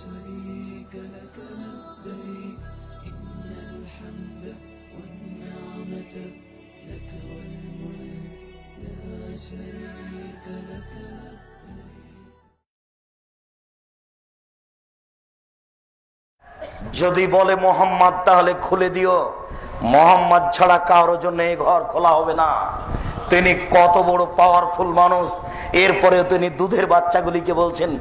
شريك لك لبيك إن الحمد والنعمة لك والملك لا شريك لك যদি বলে মোহাম্মদ তাহলে খুলে দিও, মোহাম্মদ ছাড়া কারোর জন্য এই ঘর খোলা হবে না। তিনি কত বড় পাওয়ারফুল মানুষ, এরপরেও তিনি দুধের বাচ্চাগুলিকে বলছেন,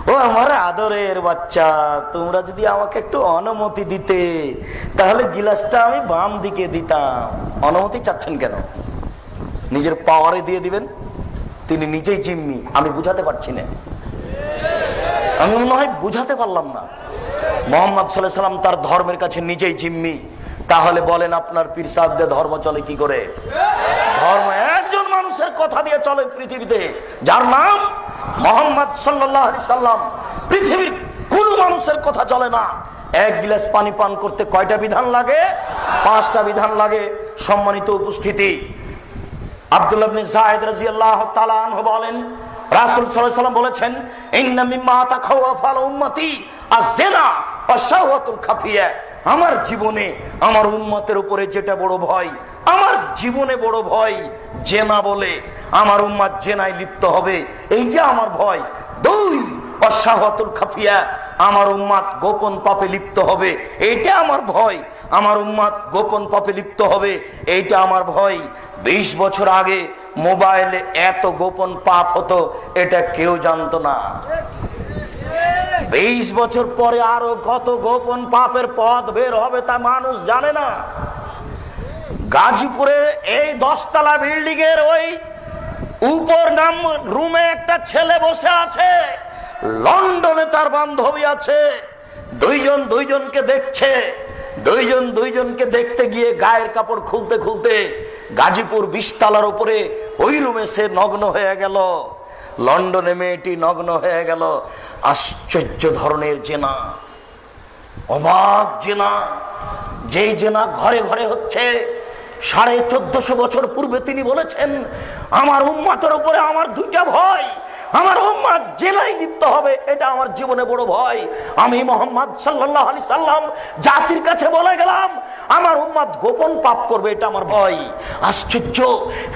ও আমার আদরের বাচ্চা, তোমরা যদি আমাকে একটু অনুমতি দিতে তাহলে গিলাসটা আমি বাম দিকে দিতাম। অনুমতি চাচ্ছেন কেন? নিজের পাওয়ারে দিয়ে দিবেন। তিনি নিজেই জিম্মি। আমি বুঝাতে পারছি না, আমি মনে হয় বুঝাতে পারলাম না। মোহাম্মদ সাল্লাল্লাহু আলাইহি সাল্লাম তার ধর্মের কাছে নিজেই জিম্মি। তাহলে বলেন আপনার পীর সাহেবদের ধর্ম চলে কি করে? ধর্ম একজন মানুষের কথা দিয়ে চলে পৃথিবীতে, যার নাম মোহাম্মদ সাল্লাল্লাহু আলাইহি সাল্লাম। পৃথিবীর কোন মানুষের কথা চলে না। এক গ্লাস পানি পান করতে কয়টা বিধান লাগে? 5টা বিধান লাগে। সম্মানিত উপস্থিতি, আব্দুল্লাহ ইবনে যায়েদ রাদিয়াল্লাহু তাআলা আনহু বলেন, রাসূল সাল্লাল্লাহু আলাইহি সাল্লাম বলেছেন, ইন্না মিম্মা তাখাওয়াফা উম্মতি আয-যিনা ওয়া শাহওয়াতুল খাফিয়া। আমার জীবনে আমার উম্মতের উপরে যেটা বড় ভয়, আমার জীবনে বড় ভয় জেনা বলে, আমার উম্মত জেনায় লিপ্ত হবে, এইটা আমার ভয়। 2 ওয়া শাহওয়াতুল খাফিয়া, আমার উম্মত গোপন পাপে লিপ্ত হবে, এইটা আমার ভয়। আমার উম্মত গোপন পাপে লিপ্ত হবে, এইটা আমার ভয়। 20 বছর আগে মোবাইলে এত গোপন পাপ হতো, এটা কেউ জানতো না। 20 বছর পরে আরো কত গোপন পাপের পথ বের হবে তা মানুষ জানে না। গাজীপুরে এই 10 তলা বিল্ডিং এর ওই উপর নাম রুমে একটা ছেলে বসে আছে, লন্ডনে তার বান্ধবী আছে, দুইজন দুইজনকে দেখছে। দুইজনকে দেখতে গিয়ে গায়ের কাপড় খুলতে খুলতে গাজীপুর 20 তলার উপরে ওই রুমে সে নগ্ন হয়ে গেল। লন্ডনে মেয়েটি নগ্ন হয়ে গেল। আশ্চর্য ধরনের জেনা, অবাক জেনা, যেই জেনা ঘরে ঘরে হচ্ছে। 1450 বছর পূর্বে তিনি বলেছেন, আমার উম্মতের উপরে আমার 2টা ভয়। আমার উম্মত জেনায় লিপ্ত হবে, এটা আমার জীবনে বড় ভয়। আমি মুহাম্মদ সাল্লাল্লাহু আলাইহি সাল্লাম জাতির কাছে বলে গেলাম, আমার উম্মত গোপন পাপ করবে, এটা আমার ভয়। আশ্চর্য,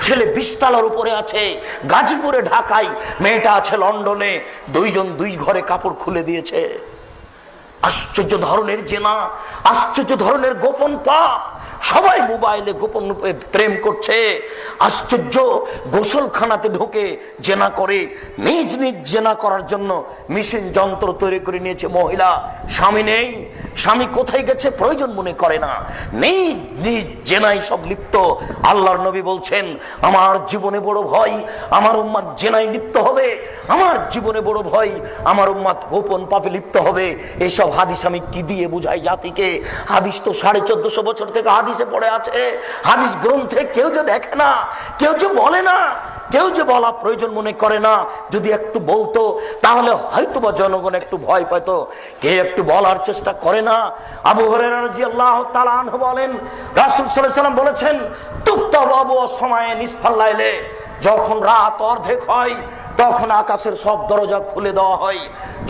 ছেলে 20 তলার উপরে আছে গাজীপুরে, ঢাকায়, মেয়েটা আছে লন্ডনে। দুইজন দুই ঘরে কাপড় খুলে দিয়েছে। আশ্চর্য ধরনের জেনা, আশ্চর্য ধরনের গোপন পাপ। সবাই মোবাইলে গোপন প্রেম করছে। আশ্চর্য, গোসলখানাতে ঢুকে জেনা করে। নিজ নিজ জেনা করার জন্য মেশিন যন্ত্র তৈরি করে নিয়েছে মহিলা। স্বামী নেই, স্বামী কোথায় গেছে প্রয়োজন মনে করে না, নিজ নিজ জেনাই সব লিপ্ত। আল্লাহর নবী বলছেন, আমার জীবনে বড় ভয়, আমার উম্মত জেনায় লিপ্ত হবে। আমার জীবনে বড় ভয়, আমার উম্মত গোপন পাপে লিপ্ত হবে। এসব হাদিস আমি কি দিয়ে বুঝাই জাতিকে? হাদিস তো 1450 বছর থেকে হাদিসে পড়ে আছে। হাদিস গ্রন্থে কেউ যে দেখে না, কেউ যে বলে না, কেউ যে বলা প্রয়োজন মনে করে না। যদি একটু বলতো তাহলে হয়তোবা জনগণ একটু ভয় পেত। কে একটু বলার চেষ্টা করে না। আবু হুরায়রা রাদিয়াল্লাহু তাআলা আনহু বলেন, রাসূল সাল্লাল্লাহু আলাইহি সাল্লাম বলেছেন, তুফতাবু সময়ে নিসফাল লাইলে, যখন রাত অর্ধেক হয় তখন আকাশের সব দরজা খুলে দেওয়া হয়।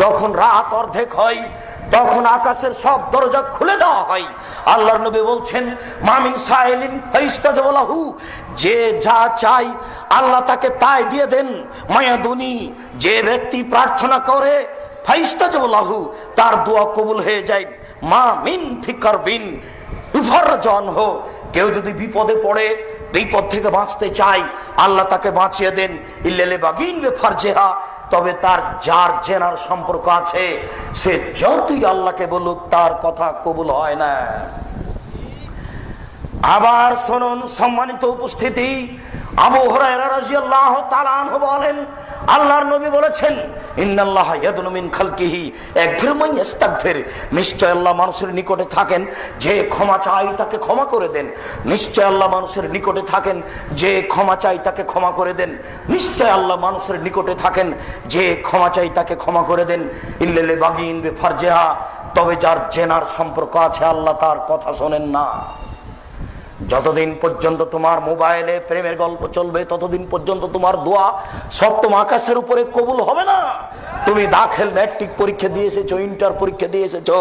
যখন রাত অর্ধেক হয় তখন আকাশের সব দরজা খুলে দেওয়া হয়। আল্লাহর নবী বলছেন, মামিন সাইলিন ফাইস্তাজাবু লাহু, যে যা চাই আল্লাহ তাকে তাই দিয়ে দেন। মায়াদুনি, যে ব্যক্তি প্রার্থনা করে ফাইস্তাজাবু লাহু, তার দোয়া কবুল হয়ে যায়। মা মিন ফিকারবিন ইফারজান হো, কেউ যদি বিপদে পড়ে, বিপদ থেকে বাঁচতে চায়, আল্লাহ তাকে বাঁচিয়ে দেন। ইল্লাল বাগিন বেফারজেহা, তবে তার যার জেনার সম্পর্ক আছে সে যতই আল্লাহকে বলুক তার কথা কবুল হয় না। আবার শুনুন সম্মানিত উপস্থিতি, আবু হুরায়রা রাদিয়াল্লাহু তাআলা আনহু বলেন, আল্লাহর নবী বলেছেন, ইন্নাল্লাহা ইয়াদনু মিন খালকিহি ইয়াগফিরু মান ইস্তাগফির, নিশ্চয় আল্লাহ মানুষের নিকটে থাকেন যে ক্ষমা চায় তাকে ক্ষমা করে দেন। নিশ্চয় আল্লাহ মানুষের নিকটে থাকেন যে ক্ষমা চায় তাকে ক্ষমা করে দেন। নিশ্চয় আল্লাহ মানুষের নিকটে থাকেন যে ক্ষমা চায় তাকে ক্ষমা করে দেন। ইল্লাল বাগিন বেফারজেহা, তবে যার জেনার সম্পর্ক আছে আল্লাহ তার কথা শোনেন না। যতদিন পর্যন্ত তোমার মোবাইলে প্রেমের গল্প চলবে ততদিন পর্যন্ত তোমার দোয়া সপ্তম আকাশের উপরে কবুল হবে না। তুমি দাখিল ম্যাট্রিক পরীক্ষা দিয়ে এসেছো, ইন্টার পরীক্ষা দিয়ে এসেছো,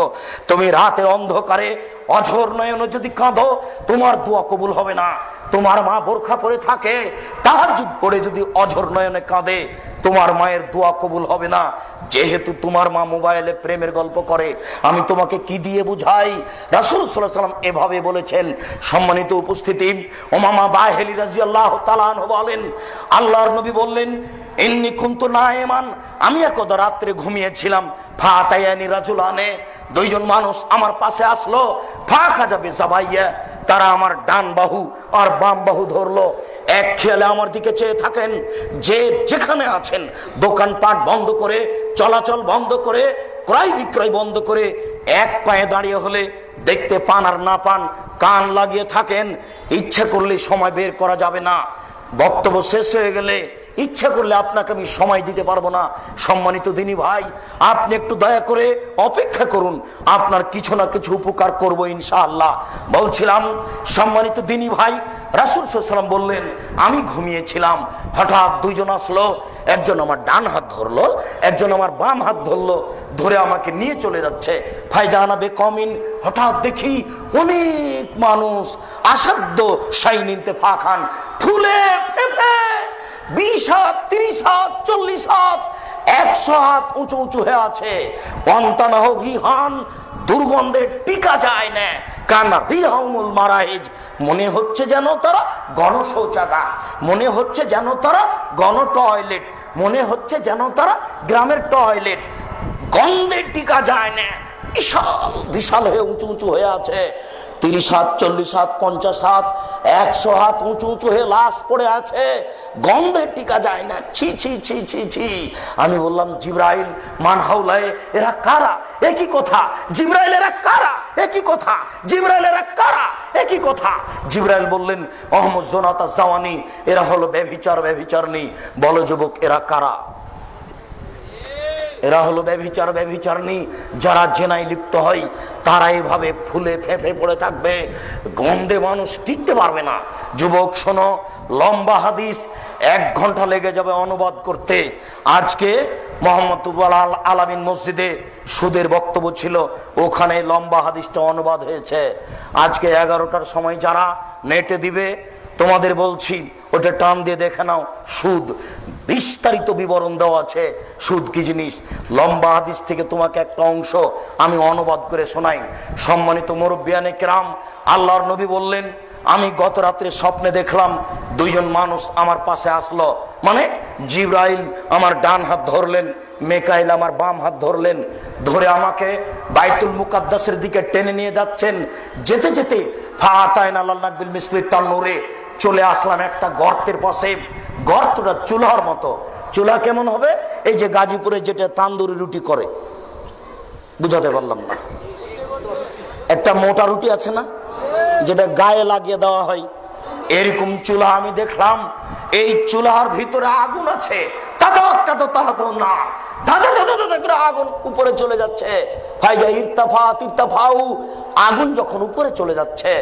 তুমি রাতের অন্ধকারে অঝোর নয়নে যদি কাঁদো, তোমার দোয়া কবুল হবে না। তোমার মা বোরখা পরে থাকে, তাহাজ্জুদ পড়ে যদি অঝোর নয়নে কাঁদে, তোমার মায়ের দোয়া কবুল হবে না। যেহেতু তোমার মা মোবাইলে প্রেমের গল্প করে, আমি তোমাকে কি দিয়ে বুঝাই? রাসূল সাল্লাল্লাহু আলাইহি ওয়াসাল্লাম এভাবে বলেছেন। সম্মানিত উপস্থিতি, উমামা বাহিলী রাদিয়াল্লাহু তাআলা আনহু বলেন, আল্লাহর নবী বললেন, ইন্নী কুনতু নাইমান, আমি একদা রাত্রে ঘুমিয়েছিলাম, ফাতায়ানি রাজুলানে, দুইজন মানুষ আমার পাশে আসলো, ফাঁকা যাবে জাবাইয়া, তারা আমার ডান বাহু আর বাম বাহু ধরলো, এক খেয়ালে আমার দিকে চেয়ে থাকেন। যে যেখানে আছেন দোকানপাট বন্ধ করে, চলাচল বন্ধ করে, ক্রয় বিক্রয় বন্ধ করে, এক পায়ে দাঁড়িয়ে হলে দেখতে পান আর না পান, কান লাগিয়ে থাকেন। ইচ্ছা করলে সময় বের করা যাবে না। বক্তব্য শেষ হয়ে গেলে ইচ্ছা করলে আপনাকে আমি সময় দিতে পারবো না। সম্মানিত দিনী ভাই, আপনি একটু দয়া করে অপেক্ষা করুন, আপনার কিছু না কিছু উপকার করবো ইনশাআল্লাহ। বলছিলাম, সম্মানিত দিনী ভাই, রাসূল সাল্লাল্লাহু আলাইহি ওয়াসাল্লাম বললেন, আমি ঘুমিয়েছিলাম, হঠাৎ দুইজন আসলো, একজন আমার ডান হাত ধরলো, একজন আমার বাম হাত ধরলো, ধরে আমাকে নিয়ে চলে যাচ্ছে। ফাইজানা বেকমিন, হঠাৎ দেখি অনেক মানুষ আসাধ্য শাইনিনতে ফাখান, ফুলে ফেপে 20 হাত, 30 হাত, 40 হাত, 100 হাত উঁচু উঁচু হয়ে আছে। অন্তানাহ রিহান, দুর্গন্ধে টিকা যায় না। কান্না রিহাউল মারাইজ, মনে হচ্ছে যেন তারা গণশৌচাগার, মনে হচ্ছে যেন তারা গণ টয়লেট, মনে হচ্ছে যেন তারা গ্রামের টয়লেট। গন্ধে টিকা যায় না, বিশাল বিশাল হয়ে উঁচু উঁচু হয়ে আছে। 30 হাত, 40 হাত, 50 হাত, 100 হাত উঁচু উঁচু হয়ে লাশ পড়ে আছে, গন্ধে টিকা যায় না। ছি ছি ছি ছি ছি। আমি বললাম, জিবরাইল মান হাউলায়ে, এরা কারা? একই কথা। জিবরাইল, এরা কারা? একই কথা। জিবরাইল, এরা কারা? একই কথা। জিবরাইল বললেন, আহমদ জোনাতা জাওয়ানি, এরা হলো ব্যভিচার ব্যভিচারনী। বলো যুবক, এরা কারা? এরা হলো ব্যভিচার ব্যভিচারনী। যারা জেনায় লিপ্ত হয় তারা এভাবে ফুলে ফেঁপে পড়ে থাকবে, গন্ধে মানুষ টিকতে পারবে না। যুবক শোনো, লম্বা হাদিস, 1 ঘন্টা লেগে যাবে অনুবাদ করতে। আজকে মোহাম্মদুল আলামিন মসজিদে সুদের বক্তব্য ছিল, ওখানে লম্বা হাদিসটা অনুবাদ হয়েছে। আজকে 11টার সময় যারা নেটে দিবে, তোমাদের বলছি ওটা টান দিয়ে দেখে নাও। সুদ বিস্তারিত বিবরণ দেওয়া আছে, সুদ কি জিনিস। লম্বা হাদিস থেকে তোমাকে একটা অংশ আমি অনুবাদ করে শোনাই। সম্মানিত মুরব্বিয়ানে কেরাম, আল্লাহর নবী বললেন, আমি গত রাত্রে স্বপ্নে দেখলাম দুইজন মানুষ আমার পাশে আসলো, মানে জিবরাইল আমার ডান হাত ধরলেন, মেকাইল আমার বাম হাত ধরলেন, ধরে আমাকে বাইতুল মুকাদ্দাসের দিকে টেনে নিয়ে যাচ্ছেন। যেতে যেতে ফাতাইন আল্লাহ নাকবিল মিসলি তান্নুরে, চলে আসলাম একটা গর্তের পাশে। গর্তটা চুলার মতো। চুলা কেমন হবে? এই যে গাজীপুরে যেটা তান্দুরি রুটি করে, বুঝাতে পারলাম না, একটা মোটা রুটি আছে না, যেটা গায়ে লাগিয়ে দেওয়া হয়, এরকম চুলা আমি দেখলাম। এই চুলার ভিতরে আগুন আছে, আগুন উপরে চলে যাচ্ছে। আগুন যখন উপরে চলে যাচ্ছে,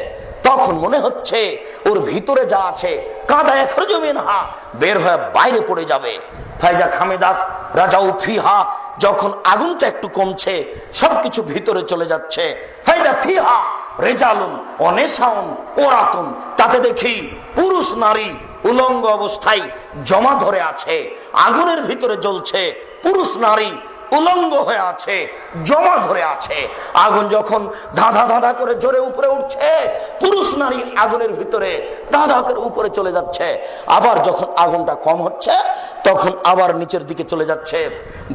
তখন মনে হচ্ছে ওর ভিতরে যা আছে কাদা এখরজু মিনহা, বের হয়ে বাইরে পড়ে যাবে। ফাইজা খামেদাত রাজাউ ফিহা, যখন আগুনটা একটু কমছে, সবকিছু ভিতরে চলে যাচ্ছে। ফাইদা ফিহা রেজালুন অনেসাউন ওরাতুন, তাতে দেখি পুরুষ নারী উলঙ্গ অবস্থায় জমা ধরে আছে, আগুনের ভিতরে জ্বলছে। পুরুষ নারী উলঙ্গ হয়ে আছে, জমা ধরে আছে। আগুন যখন ধাঁধা ধাঁধা করে জোরে উপরে উঠছে, পুরুষ নারী আগুনের ভিতরে ধাঁধা করে উপরে চলে যাচ্ছে। আবার যখন আগুনটা কম হচ্ছে, তখন আবার নিচের দিকে চলে যাচ্ছে।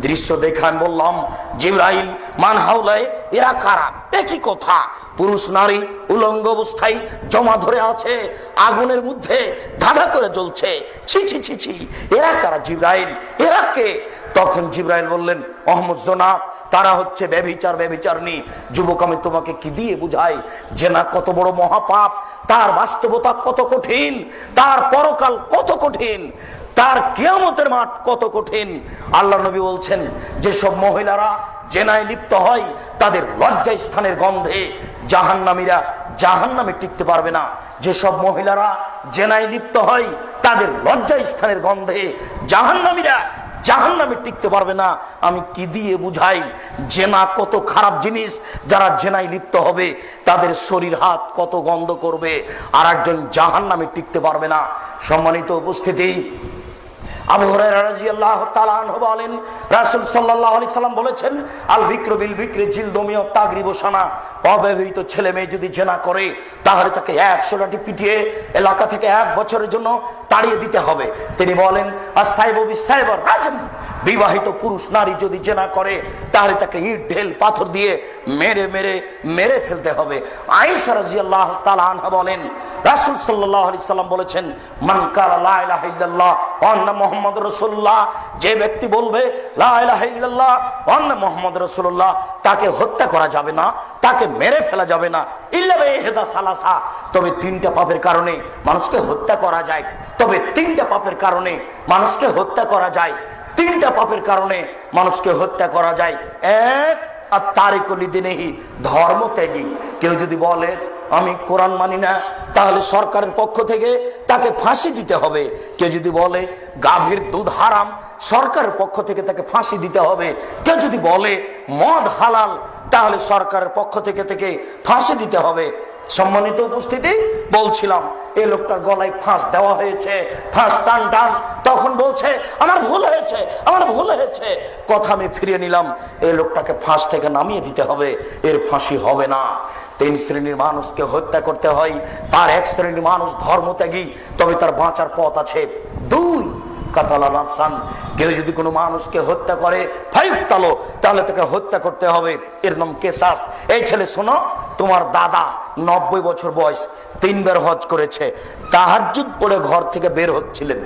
দৃশ্য দেখে আমি বললাম, জিবরাইল মান হাউলায়ে, এরা কারা? একই কথা। পুরুষ নারী উলঙ্গ অবস্থায় জমা ধরে আছে, আগুনের মধ্যে ধাঁধা করে জ্বলছে। ছি ছি ছি ছি, এরা কারা জিবরাইল? এরা কে? তখন জিবরাইল বললেন, আহমদ জোনাত, তারা হচ্ছে ব্যভিচার ব্যভিচারনী। যুবক, আমি তোমাকে কি দিয়ে বুঝাই যে না কত বড় মহাপাপ, তার বাস্তবতা কত কঠিন, তার পরকাল কত কঠিন, তার কিয়ামতের মাঠ কত কঠিন। আল্লাহ নবী বলছেন, যেসব মহিলারা জেনায় লিপ্ত হয় তাদের লজ্জা স্থানের গন্ধে জাহান্নামীরা জাহান্নামে টিকতে পারবে না। যেসব মহিলারা জেনায় লিপ্ত হয় তাদের লজ্জা স্থানের গন্ধে জাহান্নামীরা জাহান্নামে টিকতে পারবে না। আমি কি দিয়ে বুঝাই জেনা কত খারাপ জিনিস, যারা জেনায় লিপ্ত হবে তাদের শরীর হাত কত গন্ধ করবে, আর একজন জাহান্নামে টিকতে পারবে না। সম্মানিত উপস্থিতি, আবু হুরায়রা রাদিয়াল্লাহু তাআলা আনহু বলেন, রাসূল সাল্লাল্লাহু আলাইহি সাল্লাম বলেছেন, আল বিক্রু বিল বিক্রি জিলদুমি ওয়া তাগরিবু সানা। অবিবাহিত ছেলে মেয়ে যদি জেনা করে তাহলে তাকে 100 লাঠি পিটিয়ে এলাকা থেকে 1 বছরের জন্য তাড়িয়ে দিতে হবে। তিনি বলেন, আস-সাইবু বিস-সাইবার রাজম। বিবাহিত পুরুষ নারী যদি জেনা করে তাহলে তাকে ইট ঢেল পাথর দিয়ে মেরে মেরে মেরে ফেলতে হবে। আয়েশা রাদিয়াল্লাহু তাআলা আনহা বলেন, রাসূল সাল্লাল্লাহু আলাইহি সাল্লাম বলেছেন, মান কালা লা ইলাহা ইল্লাল্লাহ ওয়া আন্না মুহাম্মাদুর রাসূলুল্লাহ, যে ব্যক্তি বলবে লা ইলাহা ইল্লাল্লাহ ওয়া আন্না মুহাম্মাদুর রাসূলুল্লাহ, তাকে হত্যা করা যাবে না, তাকে মেরে ফেলা যাবে না, ইল্লা বিহিদা সালাসা, তবে 3টা পাপের কারণে মানুষকে হত্যা করা যায়। তবে 3টা পাপের কারণে মানুষকে হত্যা করা যায়। 3টা পাপের কারণে মানুষকে হত্যা করা যায়। এক, আর তারিকুল লিদিনিহি, ধর্মত্যাগী। কেউ যদি বলে আমি কোরআন মানি না, তাহলে সরকারের পক্ষ থেকে তাকে ফাঁসি দিতে হবে। কেউ যদি বলে গাভীর দুধ হারাম, সরকারের পক্ষ থেকে তাকে ফাঁসি দিতে হবে। কেউ যদি বলে মদ হালাল, তাহলে সরকারের পক্ষ থেকে ফাঁসি দিতে হবে। সম্মানিত উপস্থিতি, বলছিলাম এই লোকটার গলায় ফাঁস দেওয়া হয়েছে, ফাঁস টান টান, তখন বলছে আমার ভুল হয়েছে, আমার ভুল হয়েছে। কথা আমি ফিরিয়ে নিলাম, এই লোকটাকে ফাঁস থেকে নামিয়ে দিতে হবে, এর ফাঁসি হবে না। 3 শ্রেণীর মানুষকে হত্যা করতে হয়। তার 1 শ্রেণীর মানুষ ধর্মত্যাগী, তবে তার বাঁচার পথ আছে। 2, কাতালা নাফসান, কেউ যদি কোনো মানুষকে হত্যা করে ফায়ুক্তালো, তাহলে তাকে হত্যা করতে হবে, এর নাম কিসাস। এই ছেলে শোনো, তোমার দাদা 90 বছর বয়স, 3 বার হজ করেছে, তাহাজ্জুদ পড়ে ঘর থেকে বের হচ্ছিলেন,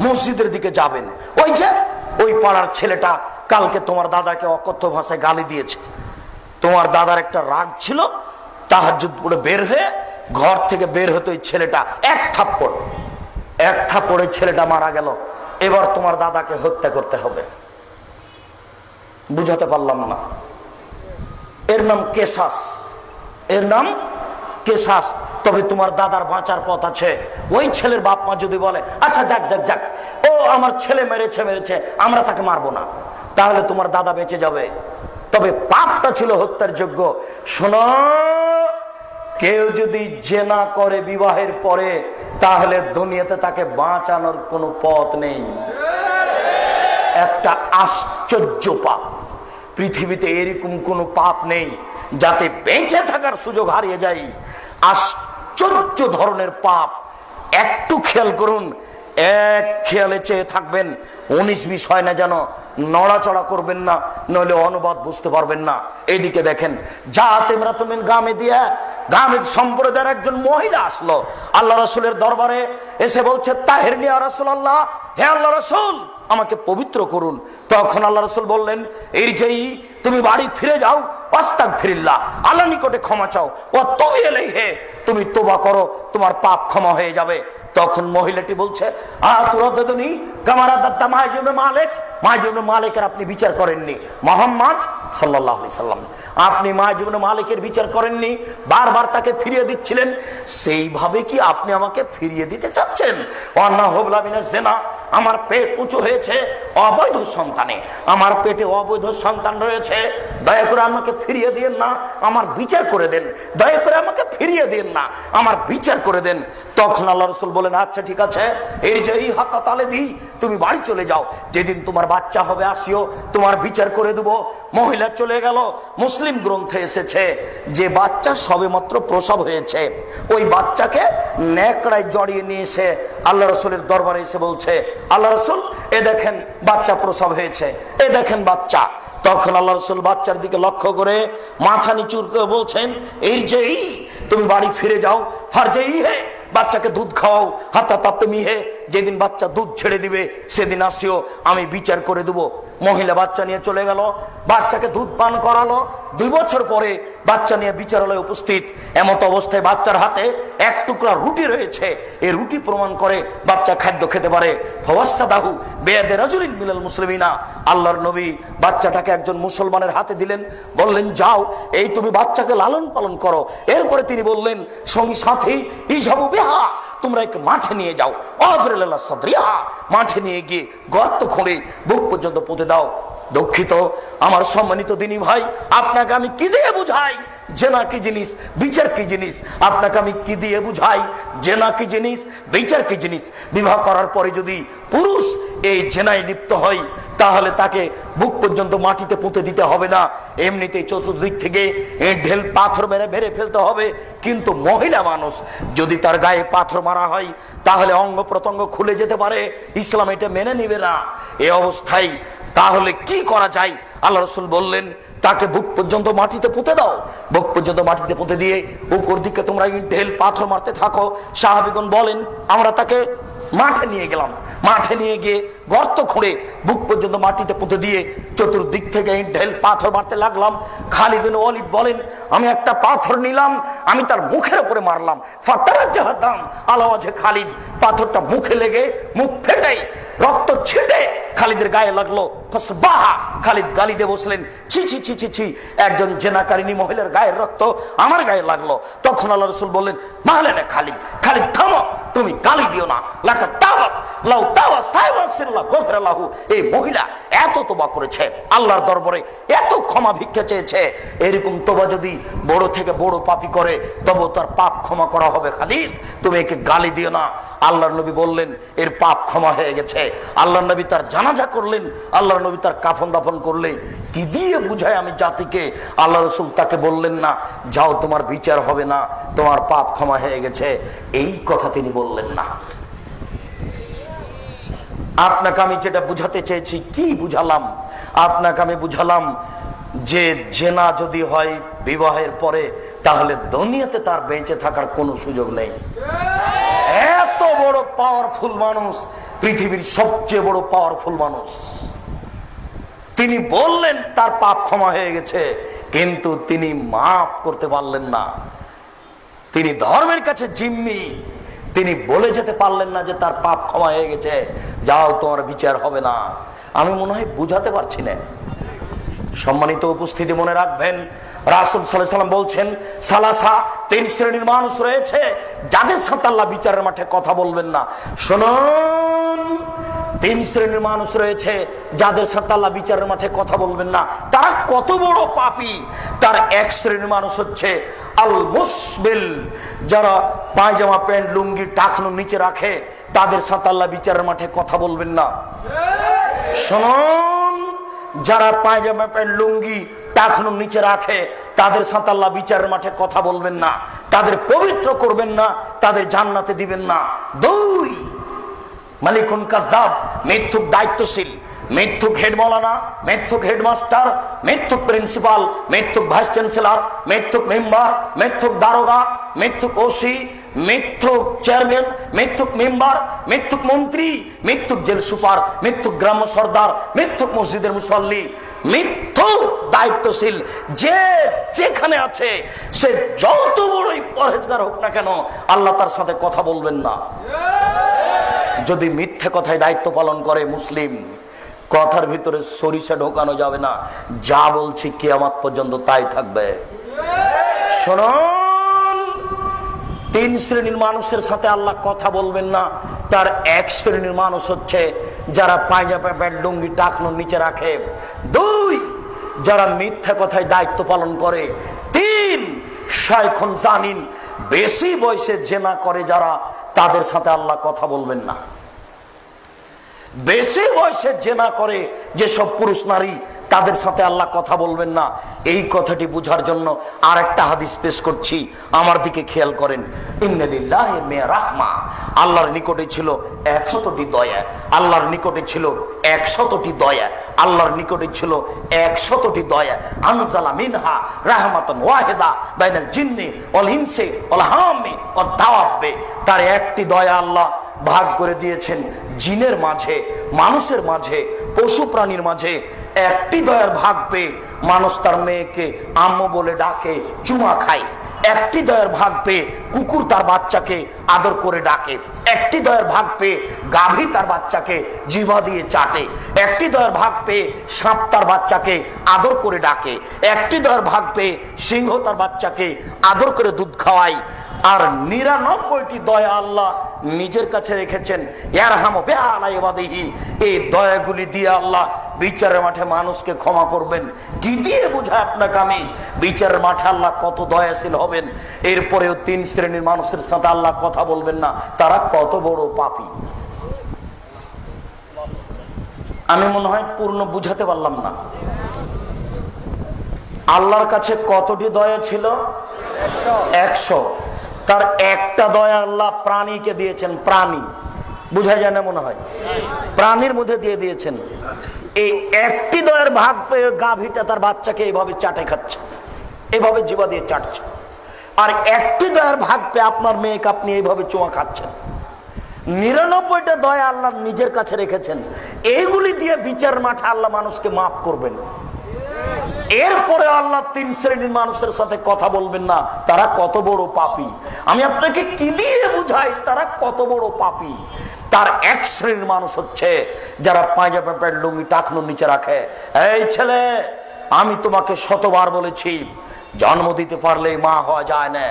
মসজিদের দিকে যাবেন, ওই যে ওই পাড়ার ছেলেটা কালকে তোমার দাদাকে অকথ্য ভাষায় গালি দিয়েছে। তোমার দাদার একটা রাগ ছিল, তাহাজ্জুদ পড়ে বের হয়ে ঘর থেকে বের হতে ওই ছেলেটা এক থাপ্পড়ে ছেলেটা মারা গেল। এবার তোমার দাদাকে হত্যা করতে হবে। বুঝাতে পারলাম না? এর নাম কেসাস, এর নাম কেসাস। তবে তোমার দাদার বাঁচার পথ আছে। ওই ছেলের বাপ মা যদি বলে আচ্ছা যাক যাক যাক, ও আমার ছেলে মেরেছে, আমরা তাকে মারবো না, তাহলে তোমার দাদা বেঁচে যাবে। তবে পাপটা ছিল হত্যার যোগ্য। শোনো, কেউ যদি জেনা করে বিবাহের পরে, তাহলে দুনিয়াতে তাকে বাঁচানোর কোনো পথ নেই। একটা আশ্চর্য পাপ, পৃথিবীতে এরকম কোনো পাপ নেই যাতে বেঁচে থাকার সুযোগ হারিয়ে যায়। আশ্চর্য ধরনের পাপ। একটু খেয়াল করুন, এক খেয়ালে চেয়ে থাকবেন, 19-20 হয় না যেন, নড়াচড়া করবেন না, নইলে অনুবাদ বুঝতে পারবেন না। এইদিকে দেখেন, গামেদ সম্প্রদায়ের একজন মহিলা আসলো আল্লাহ রাসূলের দরবারে, এসে বলছে তাহেরনি ইয়া রাসূলুল্লাহ, হে আল্লাহ রাসূল, আমাকে পবিত্র করুন। তখন আল্লাহ রাসূল বললেন, এই যেই তুমি বাড়ি ফিরে যাও, আস্তাগফিরুল্লাহ, আল্লাহর নিকটে ক্ষমা চাও, ও তুবি ইলাইহি, তুমি তওবা করো, তোমার পাপ ক্ষমা হয়ে যাবে। তখন মহিলাটি বলছে, আতুরাদ্দানি কামারা দাত্তা মাইজুবে মালিক, মাইজুবে মালিকের আপনি বিচার করেননি, মুহাম্মদ সাল্লাল্লাহু আলাইহি সাল্লাম আপনি মাইজুবে মালিকের বিচার করেননি, বারবার তাকে ফিরিয়ে দিচ্ছিলেন, সেইভাবে কি আপনি আমাকে ফিরিয়ে দিতে চাচ্ছেন? ওয়ান্না হুবলা মিনাজ জিনা, আমার পেট উঁচু হয়েছে অবৈধ সন্তানে, আমার পেটে অবৈধ সন্তান রয়েছে, দয়া করে আমাকে ফিরিয়ে দিন না, আমার বিচার করে দেন, দয়া করে আমাকে ফিরিয়ে দিন না, আমার বিচার করে দেন। তখন আল্লাহ রাসূল বলেন, আচ্ছা ঠিক আছে, এই যে এই হাক্কা তালে দি, তুমি বাড়ি চলে যাও, যেদিন তোমার বাচ্চা হবে আসিও, তোমার বিচার করে দেবো। মহিলা চলে গেল। মুসলিম গ্রন্থে এসেছে যে বাচ্চা সবেমাত্র প্রসব হয়েছে, ওই বাচ্চাকে নেকড়ায় জড়িয়ে নিয়ে এসে আল্লাহ রাসূলের দরবারে এসে বলছে, আল্লাহ রাসূল, এ দেখেন বাচ্চা প্রসব হয়েছে, এ দেখেন বাচ্চা। তখন আল্লাহ রাসূল বাচ্চার দিকে লক্ষ্য করে মাথা নিচু করে বলছেন, এই যে তুমি বাড়ি ফিরে যাও, ফারজেই হে, বাচ্চাকে দুধ খাওয়াও, হাতা তাপ্তে মিহে, যেদিন বাচ্চা দুধ ছেড়ে দিবে সেদিন আসিও, আমি বিচার করে দেবো। মহিলা বাচ্চা নিয়ে চলে গেল, বাচ্চাকে দুধ পান করালো। 2 বছর পরে বাচ্চা নিয়ে বিচারালয়ে উপস্থিত। এমত অবস্থায় বাচ্চার হাতে 1 টুকরা রুটি রয়েছে। এই রুটি প্রমাণ করে বাচ্চা খাদ্য খেতে পারে। ফাওয়াসাদাহু বিয়াদি রাজুলিন মিনাল মুসলিমিনা, আল্লাহর নবী বাচ্চাটাকে একজন মুসলমানের হাতে দিলেন, বললেন যাও, এই তুমি বাচ্চাকে লালন পালন করো। এরপরে তিনি বললেন, সঙ্গী সাথী ইজাবু বিহা তোমরা একে মাঠে নিয়ে যাও, অফিরাল্লাহ সাদরিয়া, মাঠে নিয়ে গিয়ে গর্ত খুঁড়ে বুক পর্যন্ত পুঁতে দাও। দুঃখিত আমার সম্মানিত দিনী ভাই, আপনাকে আমি কি দিয়ে বুঝাই জেনা কি জিনিস, বিচার কি জিনিস? আপনাকে আমি কি দিয়ে বুঝাই জেনা কি জিনিস, বিচার কি জিনিস? বিবাহ করার পরে যদি পুরুষ এই জেনায় লিপ্ত হয় তাহলে তাকে বুক পর্যন্ত মাটিতে পুঁতে দিতে হবে না, এমনিতেই চতুর্দিক থেকে ঢেল পাথর মেরে মেরে ফেলতে হবে। কিন্তু মহিলা মানুষ যদি তার গায়ে পাথর মারা হয় তাহলে অঙ্গ প্রত্যঙ্গ খুলে যেতে পারে, ইসলাম এটা মেনে নিবে না। এই অবস্থায় তাহলে কি করা যায়? আল্লাহ রাসূল বললেন তাকে বুক পর্যন্ত মাটিতে পুঁতে দাও। বুক পর্যন্ত মাটিতে পুঁতে দিয়ে উপর দিকে তোমরা ঢেল পাথর মারতে থাকো। সাহাবীগণ বলেন আমরা তাকে মাঠে নিয়ে গেলাম, মাঠে নিয়ে গিয়ে গর্ত খুঁড়ে বুক পর্যন্ত মাটিতে পুঁতে দিয়ে চতুর্দিক থেকে ঢেল পাথর মারতে লাগলাম। খালিদ বিন ওয়ালিদ বলেন আমি একটা পাথর নিলাম, আমি তার মুখের উপরে মারলাম। ফাতারাজ্জাহাদাম আলা ওয়াজহি খালিদ, পাথরটা মুখে লেগে মুখ ফেটে রক্ত ছিটে খালিদের গায়ে লাগলো। ফাসবাহা, খালিদ গালি দিয়ে বসলেন ছি ছি ছি ছি ছি, একজন জেনাকারিনী মহিলার গায়ের রক্ত আমার গায়ে লাগলো। তখন আল্লাহ রাসূল বললেন মাহলেনা খালিদ, খালিদ থামো, তুমি গালি দিও না। লাকাদ তাওয়াত লাউ তাওয়া সাইবাকসিল্লাহ গফরালাহু, এই মহিলা এত তওবা করেছে, আল্লাহর দরবারে এত ক্ষমা ভিক্ষা চেয়েছে, এরকম তওবা যদি বড় থেকে বড় পাপী করে তবে তার পাপ ক্ষমা করা হবে। খালিদ তুমি একে গালি দিও না। আল্লাহর নবী বললেন এর পাপ ক্ষমা হয়ে গেছে। আল্লাহর নবী তার জানাজা করলেন, আল্লাহর নবী তার কাফন দাফন করলে। কি দিয়ে বুঝায় আমি জাতিকে? আল্লাহ রাসূল তাকে বললেন না যাও তোমার বিচার হবে না, তোমার পাপ ক্ষমা হয়ে গেছে, এই কথা তিনি বললেন না। আপনাকে আমি যেটা বুঝাতে চেয়েছি কি বুঝালাম? আপনাকে আমি বুঝালাম যে জেনা যদি হয় বিবাহের পরে তাহলে দুনিয়াতে তার বেঁচে থাকার কোনো সুযোগ নেই। এত বড় পাওয়ারফুল মানুষ, পৃথিবীর সবচেয়ে বড় পাওয়ারফুল মানুষ, তিনি বললেন তার পাপ ক্ষমা হয়ে গেছে, কিন্তু তিনি মাফ করতে পারলেন না। তিনি ধর্মের কাছে জিম্মি, তিনি বলে যেতে পারলেন না যে তার পাপ ক্ষমা হয়ে গেছে, যাও তোমার বিচার হবে না। আমি মনে হয় বুঝাতে পারছি না। সম্মানিত উপস্থিতি মনে রাখবেন রাসূল সাল্লাল্লাহু আলাইহি ওয়াসাল্লাম বলছেন সালাসা, তিন শ্রেণীর মানুষ রয়েছে যাদের সাথে আল্লাহ বিচারের মাঠে কথা বলবেন না। শুনুন, তিন শ্রেণীর মানুষ রয়েছে যাদের সাথে আল্লাহ বিচারের মাঠে কথা বলবেন না। তারা কত বড় পাপী? তার এক শ্রেণীর মানুষ হচ্ছে আল মুসবিল, যারা পায়জামা প্যান্ট লুঙ্গি টাকনু নিচে রাখে, তাদের সাথে আল্লাহ বিচারের মাঠে কথা বলবেন না। শুনুন, যারা পায়জামা প্যান্ট লুঙ্গি টাকনু নিচে রাখে তাদের সাথে আল্লাহ বিচারের মাঠে কথা বলবেন না, তাদের পবিত্র করবেন না, তাদের জান্নাতে দিবেন না। দুই, মালিকুন কাযাব, মিথ্যুক দায়িত্বশীল, মিথ্যুক হেড মৌলানা, মিথ্যুক হেডমাস্টার, মিথ্যুক প্রিন্সিপাল, মিথ্যুক ভাইস চ্যান্সেলর, মিথ্যুক মেম্বার, মিথ্যুক দারোগা, মিথ্যুক ওসি, মিথ্যুক চেয়ারম্যান, মিথ্যুক মেম্বার, মিথ্যুক মন্ত্রী, মিথ্যুক জেল সুপার, মিথ্যুক গ্রাম্য সর্দার, মিথ্যুক মসজিদের মুসল্লি, মিথ্যুক দায়িত্বশীল, যে যেখানে আছে সে যত বড়ই পরহেজগার হোক না কেন আল্লাহ তার সাথে কথা বলবেন না। যদি মিথ্যে কথায় দায়িত্ব পালন করে মুসলিম, কথার ভিতরে সরিষা ঢোকানো যাবে না, যা বলছি কিয়ামত পর্যন্ত তাই থাকবে। শুনুন, তিন শ্রেণীর মানুষের সাথে আল্লাহ কথা বলবেন না। তার এক শ্রেণীর মানুষ হচ্ছে যারা পায়জামা প্যান্ট লুঙ্গি টাকনোর নিচে রাখে। দুই, যারা মিথ্যা কথায় দায়িত্ব পালন করে। তিন, শায়খুন জানিন, বেশি বয়সে জেনা করে যারা, তাদের সাথে আল্লাহ কথা বলবেন না। বেশি বয়সে জেনা করে যেসব পুরুষ নারী, তাদের সাথে আল্লাহ কথা বলবেন না। এই কথাটি বুঝার জন্য আরেকটা হাদিস পেশ করছি, আমার দিকে খেয়াল করেন। ইন্নালিল্লাহি মিয়া রাহমা, আল্লাহর নিকটে ছিল 100টি দয়া, আল্লাহর নিকটে ছিল 100টি দয়া, আল্লাহর নিকটে ছিল 100টি দয়া। আনজালা মিনহা রাহমাতান ওয়াহিদা বাইনাল জিন্নি ওয়াল ইনসি ওয়াল হাম্মি ওয়াদ দাওয়াবি, তার একটি দয়া আল্লাহ ভাগ করে দিয়েছেন জিনের মাঝে, মানুষের মাঝে, পশু প্রাণীর মাঝে। একটি দয়ার ভাগ পেয়ে মানুষ তার মেয়েকে আম্মু বলে ডাকে, চুমা খায়। একটি দয়ার ভাগ পেয়ে কুকুর তার বাচ্চাকে আদর করে ডাকে। একটি দয়ার ভাগ পেয়ে গাভী তার বাচ্চাকে জিহ্বা দিয়ে চাটে। একটি দয়ার ভাগ পেয়ে সাপ তার বাচ্চাকে আদর করে ডাকে। একটি দয়ার ভাগ পেয়ে সিংহ তার বাচ্চাকে আদর করে দুধ খাওয়ায়। আর 99টি দয়া আল্লাহ নিজের কাছে রেখেছেন। ইয়ারহামু বিআলা ইবাদিহি, এই দয়াগুলি দিয়ে আল্লাহ বিচারের মাঠে মানুষকে ক্ষমা করবেন। কি দিয়ে বোঝায় আপনাকে আমি বিচারের মাঠে আল্লাহ কত দয়াশীল হবেন? এরপরেও 3 শ্রেণীর মানুষের সাথে আল্লাহ কথা বলবেন না, তারা কত বড় পাপী। আমি মনে হয় পূর্ণ বুঝাতে পারলাম না। আল্লাহর কাছে কতটি দয়া ছিল? 100। তার একটা দয়া আল্লাহ প্রাণীকে দিয়েছেন। প্রাণী বুঝা যায় না মনে হয়, প্রাণীর মধ্যে দিয়ে দিয়েছেন। এই একটি দয়ার ভাগ পেয়ে গাভীটা তার বাচ্চাকে এইভাবে চাটে খাচ্ছে, এইভাবে জিভা দিয়ে চাটছে। আর একটি দয়ার ভাগ পেয়ে আপনার মেয়েকে আপনি এইভাবে চোয়া খাচ্ছেন। 99টা দয়া আল্লাহ নিজের কাছে রেখেছেন। এইগুলি দিয়ে বিচার মাঠে আল্লাহ মানুষকে মাফ করবেন। এরপরে আল্লাহ 3 শ্রেণীর মানুষের সাথে কথা বলবেন না, তারা কত বড় পাপী। আমি আপনাকে কি দিয়ে বুঝাই তারা কত বড় পাপী? তার 1 শ্রেণীর মানুষ হচ্ছে যারা পায়জামা প্যান্ট লুঙ্গি টাকনুর নিচে রাখে। এই ছেলে, আমি তোমাকে শতবার বলেছি, জন্ম দিতে পারলেই মা হওয়া যায় না,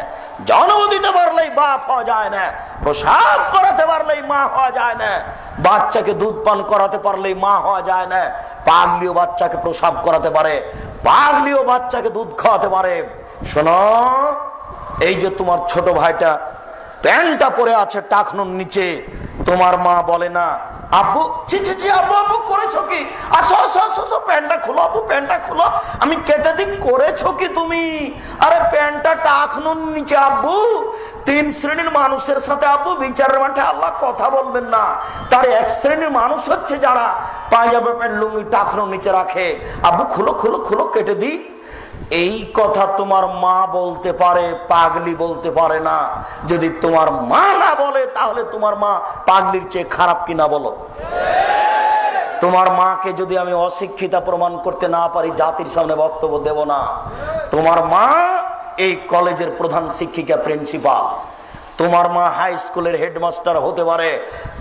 জন্ম দিতে পারলেই বাপ হওয়া যায় না, প্রসাব করাতে পারলেই মা হওয়া যায় না, বাচ্চাকে দুধ পান করাতে পারলেই মা হওয়া যায় না। পাগলিও বাচ্চাকে প্রসাব করাতে পারে, পাগলিও বাচ্চাকে দুধ খাওয়াতে পারে। শোনো, এই যে তোমার ছোট ভাইটা প্যান্টটা পরে আছে টাকনুর নিচে, তোমার মা বলে না আব্বু ছি ছি ছি আব্বু আব্বু করেছো কি? আসো আসো আসো আসো, প্যান্টটা খুলো আব্বু, প্যান্টটা খুলো, আমি কেটে দিই, করেছো কি তুমি? আরে প্যান্টটা টাকনুর নিচে আব্বু। 3 শ্রেণীর মানুষের সাথে আব্বু বিচারের মাঠে আল্লাহ কথা বলবেন না। তার 1 শ্রেণীর মানুষ হচ্ছে যারা পায়জামা প্যান্ট লুঙ্গি টাকনুর নিচে রাখে, আব্বু খুলো খুলো খুলো, কেটে দিই। এই কথা তোমার মা বলতে পারে, পাগলি বলতে পারে না। যদি তোমার মা না বলে তাহলে তোমার মা পাগলির চেয়ে খারাপ কিনা বলো? তোমার মাকে যদি আমি অশিক্ষিতা প্রমাণ করতে না পারি, জাতির সামনে বক্তব্য দেব না। তোমার মা এই কলেজের প্রধান শিক্ষিকা, প্রিন্সিপাল। তোমার মা হাই স্কুলের হেডমাস্টার হতে পারে,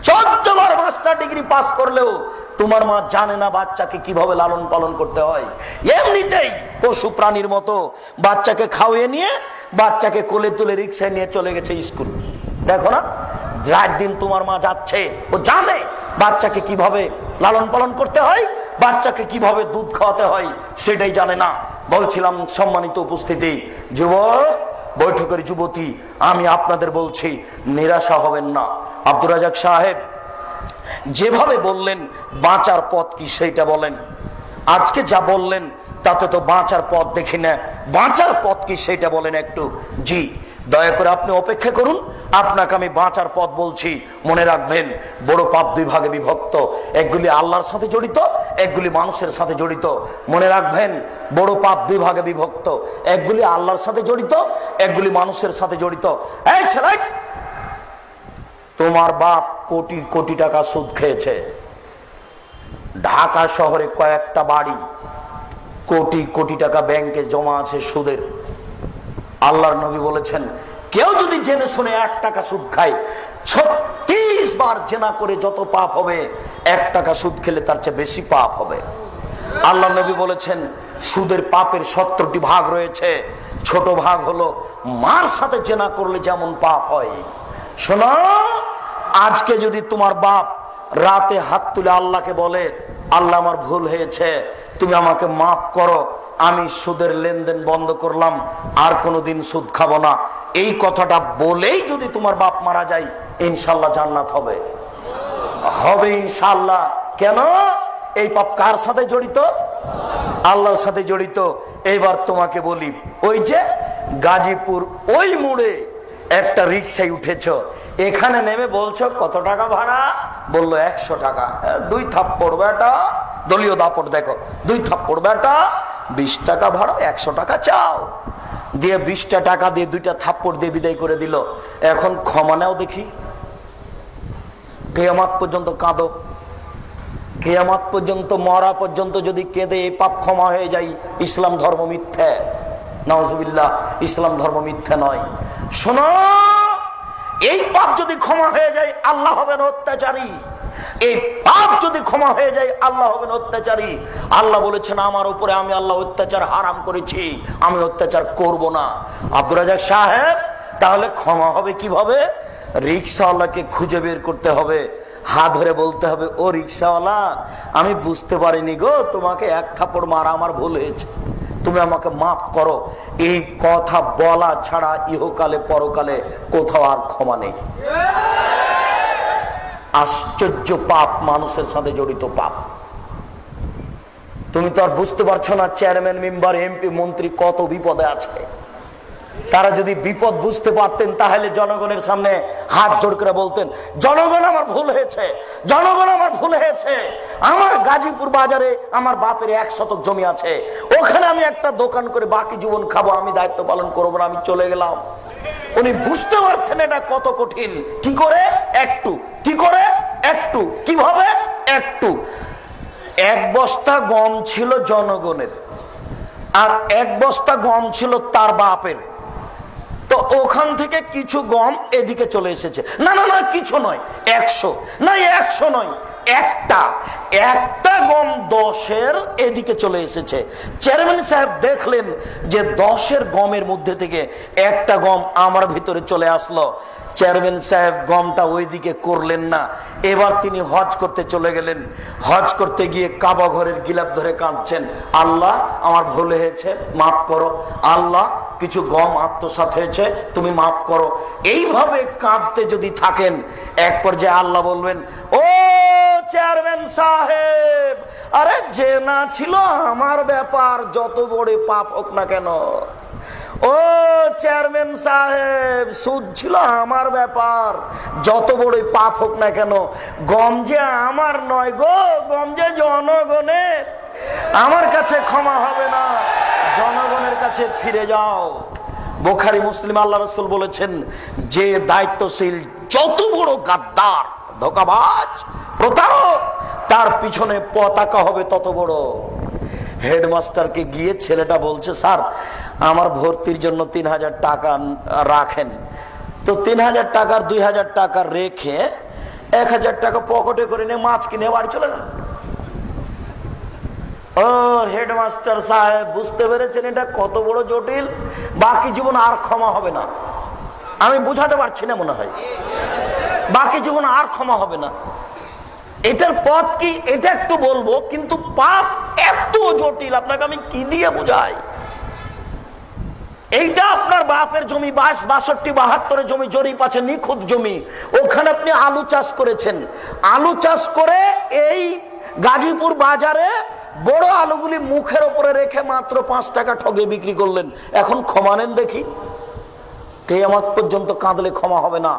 14 বার মাস্টার ডিগ্রি পাস করলেও তোমার মা জানে না বাচ্চাকে কিভাবে লালন পালন করতে হয়। এমনিতেই পশু প্রাণীর মতো বাচ্চাকে খাওয়িয়ে নিয়ে বাচ্চাকে কোলে তুলে রিক্সায় নিয়ে চলে গেছে স্কুল। দেখো না, রাত দিন তোমার মা যাচ্ছে, ও জানে বাচ্চাকে কিভাবে লালন পালন করতে হয়, বাচ্চাকে কিভাবে দুধ খাওয়াতে হয়, সেটাই জানে না। বলছিলাম সম্মানিত উপস্থিতি, যুবক, বৈঠকের যুবতী, আমি আপনাদের বলছি নিরাশা হবেন না। আব্দুর রাজাক সাহেব যেভাবে বললেন বাঁচার পথ কি সেইটা বলেন। আজকে যা বললেন তাতে তো বাঁচার পথ দেখি না, বাঁচার পথ কি সেইটা বলেন একটু। জি, দয়া করে আপনি অপেক্ষা করুন, আপনাকে আমি বাঁচার পথ বলছি। মনে রাখবেন, বড় পাপ 2 ভাগে বিভক্ত, একগুলি আল্লাহর সাথে জড়িত, একগুলি মানুষের সাথে জড়িত। মনে রাখবেন, বড় পাপ 2 ভাগে বিভক্ত, একগুলি আল্লাহর সাথে জড়িত, একগুলি মানুষের সাথে জড়িত। এই ছেলে, তোমার বাপ কোটি কোটি টাকা সুদ খেয়েছে। ঢাকা শহরে কয়েকটা বাড়ি, কোটি কোটি টাকা ব্যাংকে জমা আছে সুদের। আল্লাহর নবী বলেছেন, কেউ যদি জেনে শুনে 1 টাকা সুদ খায়, 36 বার জেনা করে যত পাপ হবে, 1 টাকা সুদ খেলে তার চেয়ে বেশি পাপ হবে। আল্লাহর নবী বলেছেন, সুদের পাপের 70টি ভাগ রয়েছে। ছোট ভাগ হলো মার সাথে জেনা করলে যেমন পাপ হয়। শোনো, আজকে যদি তোমার বাপ রাতে হাত তুলে আল্লাহকে বলে, আল্লাহ আমার ভুল হয়েছে, তুমি আমাকে মাফ করো, আমি সুদের লেনদেন বন্ধ করলাম, আর কোনোদিন সুদ খাবো না, এই কথাটা বলেই যদি তোমার বাপ মারা যায়, ইনশাল্লাহ জান্নাত হবে, হবে ইনশাল্লাহ। কেন? এই পাপ কার সাথে জড়িত? আল্লাহর সাথে জড়িত। এইবার তোমাকে বলি, ওই যে গাজীপুর ওই মোড়ে একটা রিক্সায় উঠেছ, এখানে নেমে বলছো কত টাকা ভাড়া? বললো 100 টাকা। 2 থাপ্পড় বেটা, দলীয় দাপট দেখো, 2 থাপ্পড় বেটা, 20 টাকা ভাড়া, 100 টাকা চাও। দিয়ে 20টা টাকা দিয়ে 2টা থাপ্পড় দিয়ে বিদায় করে দিল। এখন ক্ষমা নাও দেখি, কিয়ামত পর্যন্ত কাঁদো, কিয়ামত পর্যন্ত, মরা পর্যন্ত যদি কেঁদে এই পাপ ক্ষমা হয়ে যায়, ইসলাম ধর্ম মিথ্যা। নাউজুবিল্লাহ, ইসলাম ধর্ম মিথ্যা নয়। শোনো, এই পাপ যদি ক্ষমা হয়ে যায়, আল্লাহ হবেন অত্যাচারী। এই পাপ যদি ক্ষমা হয়ে যায়, আল্লাহ হবেন অত্যাচারী। আল্লাহ বলেছেন, আমার উপরে আমি আল্লাহ অত্যাচার হারাম করেছি, আমি অত্যাচার করব না। আব্দুর রাজাক সাহেব তাহলে ক্ষমা হবে কিভাবে? রিক্সাওয়ালাকে খুঁজে বের করতে হবে, হাত ধরে বলতে হবে, ও রিক্সাওয়ালা, আমি বুঝতে পারিনি গো, তোমাকে এক থাপ্পড় মারা আমার ভুল হয়েছে, তুমি আমাকে মাফ করো। এই কথা বলা ছাড়া ইহকালে পরকালে কোথাও আর ক্ষমা নেই। আশ্চর্য পাপ, মানুষের সাথে জড়িত পাপ। তুমি তো আর বুঝতে পারছো না চেয়ারম্যান, মেম্বার, এমপি, মন্ত্রী কত বিপদে আছে। তারা যদি বিপদ বুঝতে পারতেন তাহলে জনগণের সামনে হাত জোড় করে বলতেন, জনগণ আমার ভুল হয়েছে, জনগণ আমার ভুল হয়েছে। আমার গাজীপুর বাজারে আমার বাপের 1 শতক জমি আছে, ওখানে আমি একটা দোকান করে বাকি জীবন খাবো, আমি দায়িত্ব পালন করবো না, আমি চলে গেলাম। উনি বুঝতে পারছেন এটা কত কঠিন। কি করে? একটু। কি করে? একটু। কিভাবে? একটু। 1 বস্তা গম ছিল জনগণের, আর 1 বস্তা গম ছিল তার বাপের। তো ওখান থেকে কিছু গম এদিকে চলে এসেছে। না না না, কিছু নয়, 100 না, 100 নয়, একটা গম 10-এর এদিকে চলে এসেছে। চেয়ারম্যান সাহেব দেখলেন যে 10-এর গমের মধ্যে থেকে একটা গম আমার ভিতরে চলে আসলো। চেয়ারম্যান সাহেব গমটা ওইদিকে করলেন না, এবার তিনি হজ করতে চলে গেলেন। হজ করতে গিয়ে কাবা ঘরের গিলাপ ধরে কাঁদছেন, আল্লাহ আমার ভুল হয়েছে, মাফ করো, আল্লাহ কিছু গম আত্মসাৎ হয়েছে, তুমি মাফ করো। এইভাবে কাঁদতে যদি থাকেন, এক পর্যায়ে আল্লাহ বলবেন, ও চেয়ারম্যান সাহেব, আরে যে না ছিল আমার ব্যাপার, যত বড় পাপ হোক না কেন। ও চেয়ারম্যান সাহেব, সুদ ছিল আমার ব্যাপার, যত বড় পাপ হোক না কেন, গম যে আমার নয় গো, গম যে জনগণের, আমার কাছে ক্ষমা হবে না, জনগণের কাছে ফিরে যাও। বুখারী, মুসলিম, আল্লাহ রাসূল বলেছেন, যে দায়িত্বশীল যত বড় গাদ্দার, ধোঁকাবাজ, প্রতারক, তার পিছনে পতাকা হবে তত বড়। হেডমাস্টারকে গিয়ে ছেলেটা বলছে, স্যার আমার ভর্তির জন্য 3000 টাকা রাখেন। তো 3000 টাকার 2000 টাকা রেখে 1000 টাকা পকেটে করে নিয়ে মাছ কিনে বাড়ি চলে গেল। ও হেডমাস্টার সাহেব, বুঝতে পেরেছেন এটা কত বড় জটিল, বাকি জীবন আর ক্ষমা হবে না। আমি বুঝাতে পারছি না মনে হয়, বাকি জীবন আর ক্ষমা হবে না। এটার পথ কি এটা একটু বলবো, কিন্তু পাপ এত জটিল, আপনাকে আমি কি দিয়ে বুঝাই। এইটা আপনার বাপের জমি, 62, 72 জমি জরিপ আছে, নিখুঁত জমি, ওখানে আপনি আলু চাষ করেছেন। আলু চাষ করে এই গাজীপুর বাজারে বড় আলুগুলি মুখের উপরে রেখে মাত্র 5 টাকা ঠগে বিক্রি করলেন। এখন ক্ষমা নেন দেখি। কিয়ামত পর্যন্ত কাঁদলে ক্ষমা হবে না।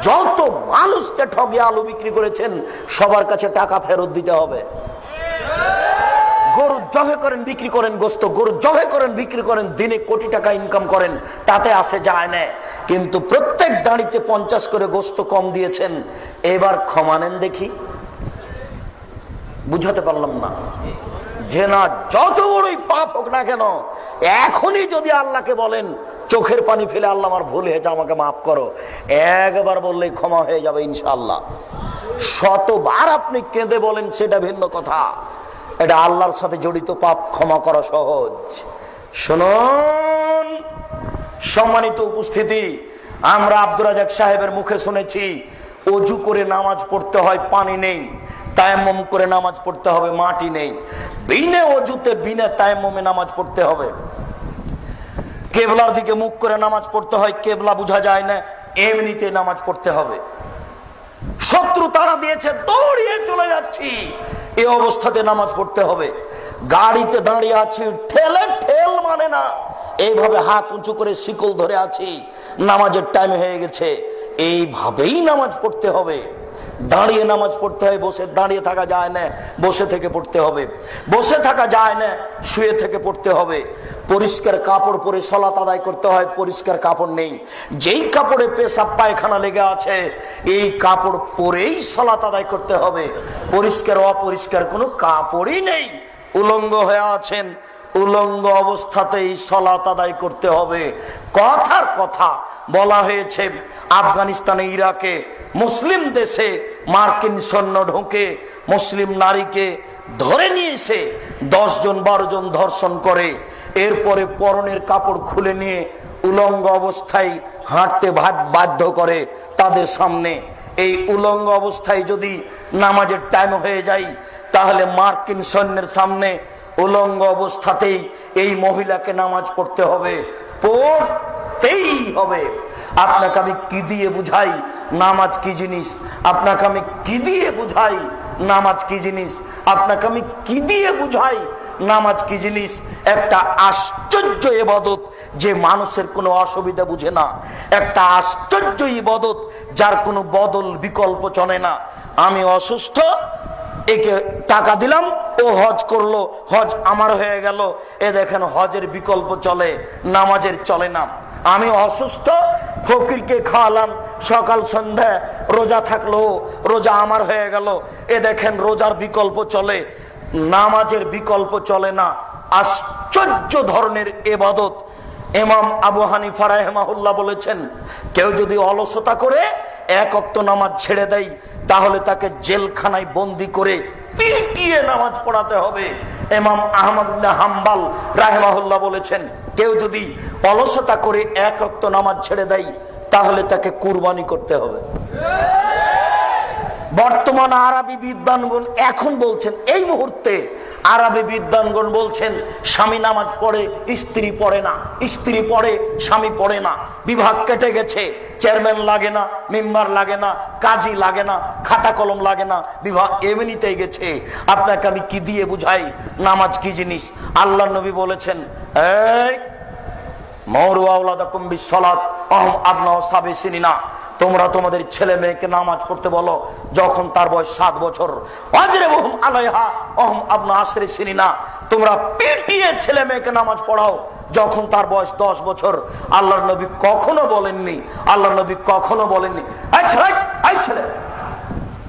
যত মানুষকে ঠগে আলু বিক্রি করেছেন সবার কাছে টাকা ফেরত দিতে হবে। গরু জবে করেন, বিক্রি করেন, গোস্ত গরু জবে করেন, বিক্রি করেন, দিনে কোটি টাকা ইনকাম করেন, তাতে আসে যায় না, কিন্তু প্রত্যেক দাঁড়িতে 50 করে গোস্ত কম দিয়েছেন, এবার ক্ষমা নেন দেখি। বুঝাতে পারলাম না? যে না, যত বড়ই পাপ হোক না কেন, এখনই যদি আল্লাহকে বলেন, চোখের পানি ফেলে, আল্লাহ আমার ভুল হয়েছে, আমাকে মাফ করো, একবার বললেই ক্ষমা হয়ে যাবে ইনশাআল্লাহ। শতবার আপনি কেঁদে বলেন সেটা ভিন্ন কথা, এটা আল্লাহর সাথে জড়িত পাপ ক্ষমা করা সহজ। শুনুন সম্মানিত উপস্থিতি, আমরা আব্দুর রাজাক সাহেবের মুখে শুনেছি অজু করে নামাজ পড়তে হয়, পানি নেই, তায়াম্মুম করে নামাজ পড়তে হবে, মাটি নেই। বিনা অজুতে বিনা তায়াম্মুমে নামাজ পড়তে হবে। কেবলার দিকে মুখ করে নামাজ পড়তে হয়, কেবলা বোঝা যায় না, এমনিতে নামাজ পড়তে হবে। শত্রু তাড়া দিয়েছে, দৌড়িয়ে চলে যাচ্ছি, এই অবস্থাতে নামাজ পড়তে হবে। গাড়িতে দাঁড়িয়ে আছি, ঠেলে ঠেল মানে না, এইভাবে হাত উঁচু করে শিকল ধরে আছি, নামাজের টাইম হয়ে গেছে, এইভাবেই নামাজ পড়তে হবে। দাঁড়িয়ে নামাজ পড়তে হয়, বসে দাঁড়িয়ে থাকা যায় না, বসে থেকে পড়তে হবে। বসে থাকা যায় না, শুয়ে থেকে পড়তে হবে। পরিষ্কার কাপড় পরে সালাত আদায় করতে হয়, পরিষ্কার কাপড় নেই, যেই কাপড়ে পেশাব পায়খানা লেগে আছে এই কাপড় পরেই সালাত আদায় করতে হবে। পরিষ্কার অপরিষ্কার কোনো কাপড়ই নেই, উলঙ্গ হয়ে আছেন, উলঙ্গ অবস্থাতেই সালাত আদায় করতে হবে। কথার কথা বলা হয়েছে, আফগানিস্তানে, ইরাকে, মুসলিম দেশে মার্কিন সৈন্য ঢোকে, মুসলিম নারীকে ধরে নিয়ে এসে 10 জন 12 জন ধর্ষণ করে, এরপরে পরনের কাপড় খুলে নিয়ে উলঙ্গ অবস্থায় হাঁটতে বাধ্য করে, তাদের সামনে এই উলঙ্গ অবস্থায় যদি নামাজের টাইম হয়ে যায়, তাহলে মার্কিন সৈন্যের সামনে উলঙ্গ অবস্থাতেই এই মহিলাকে নামাজ পড়তে হবে, পড়তেই হবে। আপনাকে আমি কি দিয়ে বুঝাই নামাজ কি জিনিস? আপনাকে আমি কি দিয়ে বুঝাই নামাজ কি জিনিস? আপনাকে আমি কি দিয়ে বুঝাই নামাজ কি জিনিস? একটা আশ্চর্য ইবাদত যে মানুষের কোনো অসুবিধা বুঝে না, একটা আশ্চর্য ইবাদত যার কোনো বদল বিকল্প চলে না। আমি অসুস্থ, একে টাকা দিলাম, ও হজ করলো, হজ আমার হয়ে গেল। এ দেখেন হজের বিকল্প চলে, নামাজের চলে না। আমি অসুস্থ, ফকিরকে খাওয়ালাম, সকাল সন্ধ্যা রোজা থাকলো, রোজা আমার হয়ে গেল। এ দেখেন রোজার বিকল্প চলে, নামাজের বিকল্প চলে না। আশ্চর্য ধরনের ইবাদত। ইমাম আবু হানিফা রাহিমাহুল্লাহ বলেছেন, কেউ যদি অলসতা করে এক ওয়াক্ত নামাজ ছেড়ে দেয়, তাহলে তাকে জেলখানায় বন্দি করে পিটিয়ে নামাজ পড়াতে হবে। ইমাম আহমদ ইবনে হাম্বল রাহিমাহুল্লাহ বলেছেন, কেউ যদি অলসতা করে এক ওয়াক্ত নামাজ ছেড়ে দেয়, তাহলে তাকে কুরবানি করতে হবে। বর্তমান আরবি বিদ্বানগণ এখন বলছেন, এই মুহূর্তে আরবি বিদ্বানগণ বলছেন, স্বামী নামাজ পড়ে, স্ত্রী পড়ে না, স্ত্রী পড়ে, স্বামী পড়ে না। বিভাগ কেটে গেছে, চেয়ারম্যান লাগে না, মেম্বার লাগে না, কাজী লাগে না, খাতা কলম লাগে না, বিভাগ এমনিতেই গেছে। আপনাকে আমি কি দিয়ে বুঝাই নামাজ কি জিনিস? আল্লাহ নবী বলেছেন, এই মরু আওলাদাকুম বিসসালাত আহম আবনাউ সাবি সিনিনা, তোমরা তোমাদের ছেলে মেয়েকে নামাজ পড়তে বলো যখন তার বয়স 7 বছর। ওয়াজরিবুহুম আলাইহা ওয়াহুম আবনা আশরি সিনিনা, তোমরা পিটিয়ে ছেলে মেয়েকে নামাজ পড়াও যখন তার বয়স 10 বছর। আল্লাহর নবী কখনো বলেননি, আল্লাহর নবী কখনো বলেননি, এই ছেলে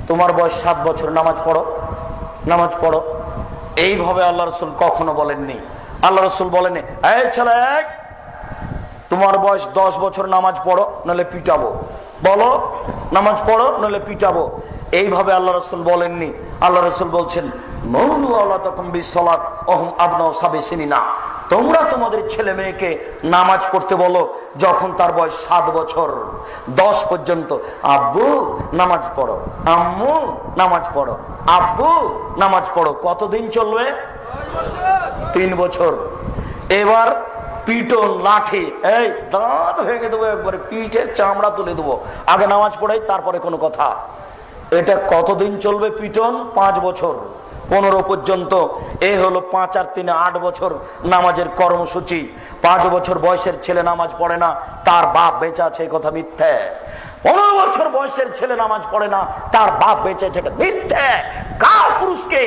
তোমার বয়স 7 বছর, নামাজ পড়ো, নামাজ পড়ো। এইভাবে আল্লাহ রাসূল কখনো বলেননি। আল্লাহ রাসূল বলেননি, এই ছেলে তোমার বয়স 10 বছর, নামাজ পড়ো নইলে পিটাবো। বলো নামাজ পড়ো নইলে পিটাবো। এইভাবে আল্লাহ রাসূল বলেননি। আল্লাহ রাসূল বলছেন, মুরু আওলাদাকুম বিসসালাত ওয়াহুম আবনাউ সাবি সিনিনা, তোমরা তোমাদের ছেলে মেয়েকে নামাজ পড়তে বলো যখন তার বয়স 7 বছর 10 পর্যন্ত। আব্বু নামাজ পড়ো, আম্মু নামাজ পড়ো, আব্বু নামাজ পড়ো। কতদিন চলবে? 3 বছর। এবার পিটন, লাঠি, এই দাঁত ভেঙে দেবো, একবারে পিঠের চামড়া তুলে দেবো, আগে নামাজ পড়াই তারপরে কোনো কথা। এটা কতদিন চলবে পিটন? 5 বছর 15 পর্যন্ত। এ হলো 5 আর 3 8 বছর নামাজের কর্মসূচি। 5 বছর বয়সের ছেলে নামাজ পড়ে না, তার বাপ বেঁচে আছে, কথা মিথ্যে। 15 বছর বয়সের ছেলে নামাজ পড়ে না, তার বাপ বেঁচে আছে, এটা মিথ্যে। কাপুরুষকে,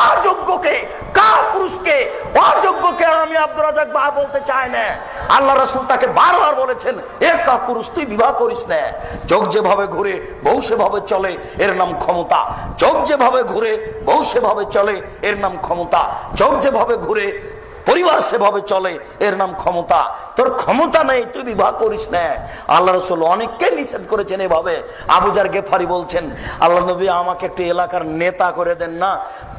অযোগ্যকে, কাপুরুষকে, অযোগ্যকে আমি আব্দুর রাজ্জাক বাবা বলতে চাই না। আল্লাহ রাসূল তাকে বারবার বলেছেন, এ কাপুরুষ তুই বিবাহ করিস না। চোখ যেভাবে ঘুরে বউ সেভাবে চলে, এর নাম ক্ষমতা। চোখ যেভাবে ঘুরে বউ সেভাবে চলে, এর নাম ক্ষমতা। চোখ যেভাবে ঘুরে পরিবার সেভাবে চলে, এর নাম ক্ষমতা। তোর ক্ষমতা নেই, তুই বিবাহ করিস না। আল্লাহ রাসূল অনেককে নিষেধ করেছেন এভাবে। আবু যার গেফারি বলছেন, আল্লাহ নবী আমাকে একটু এলাকার নেতা করে দেন না।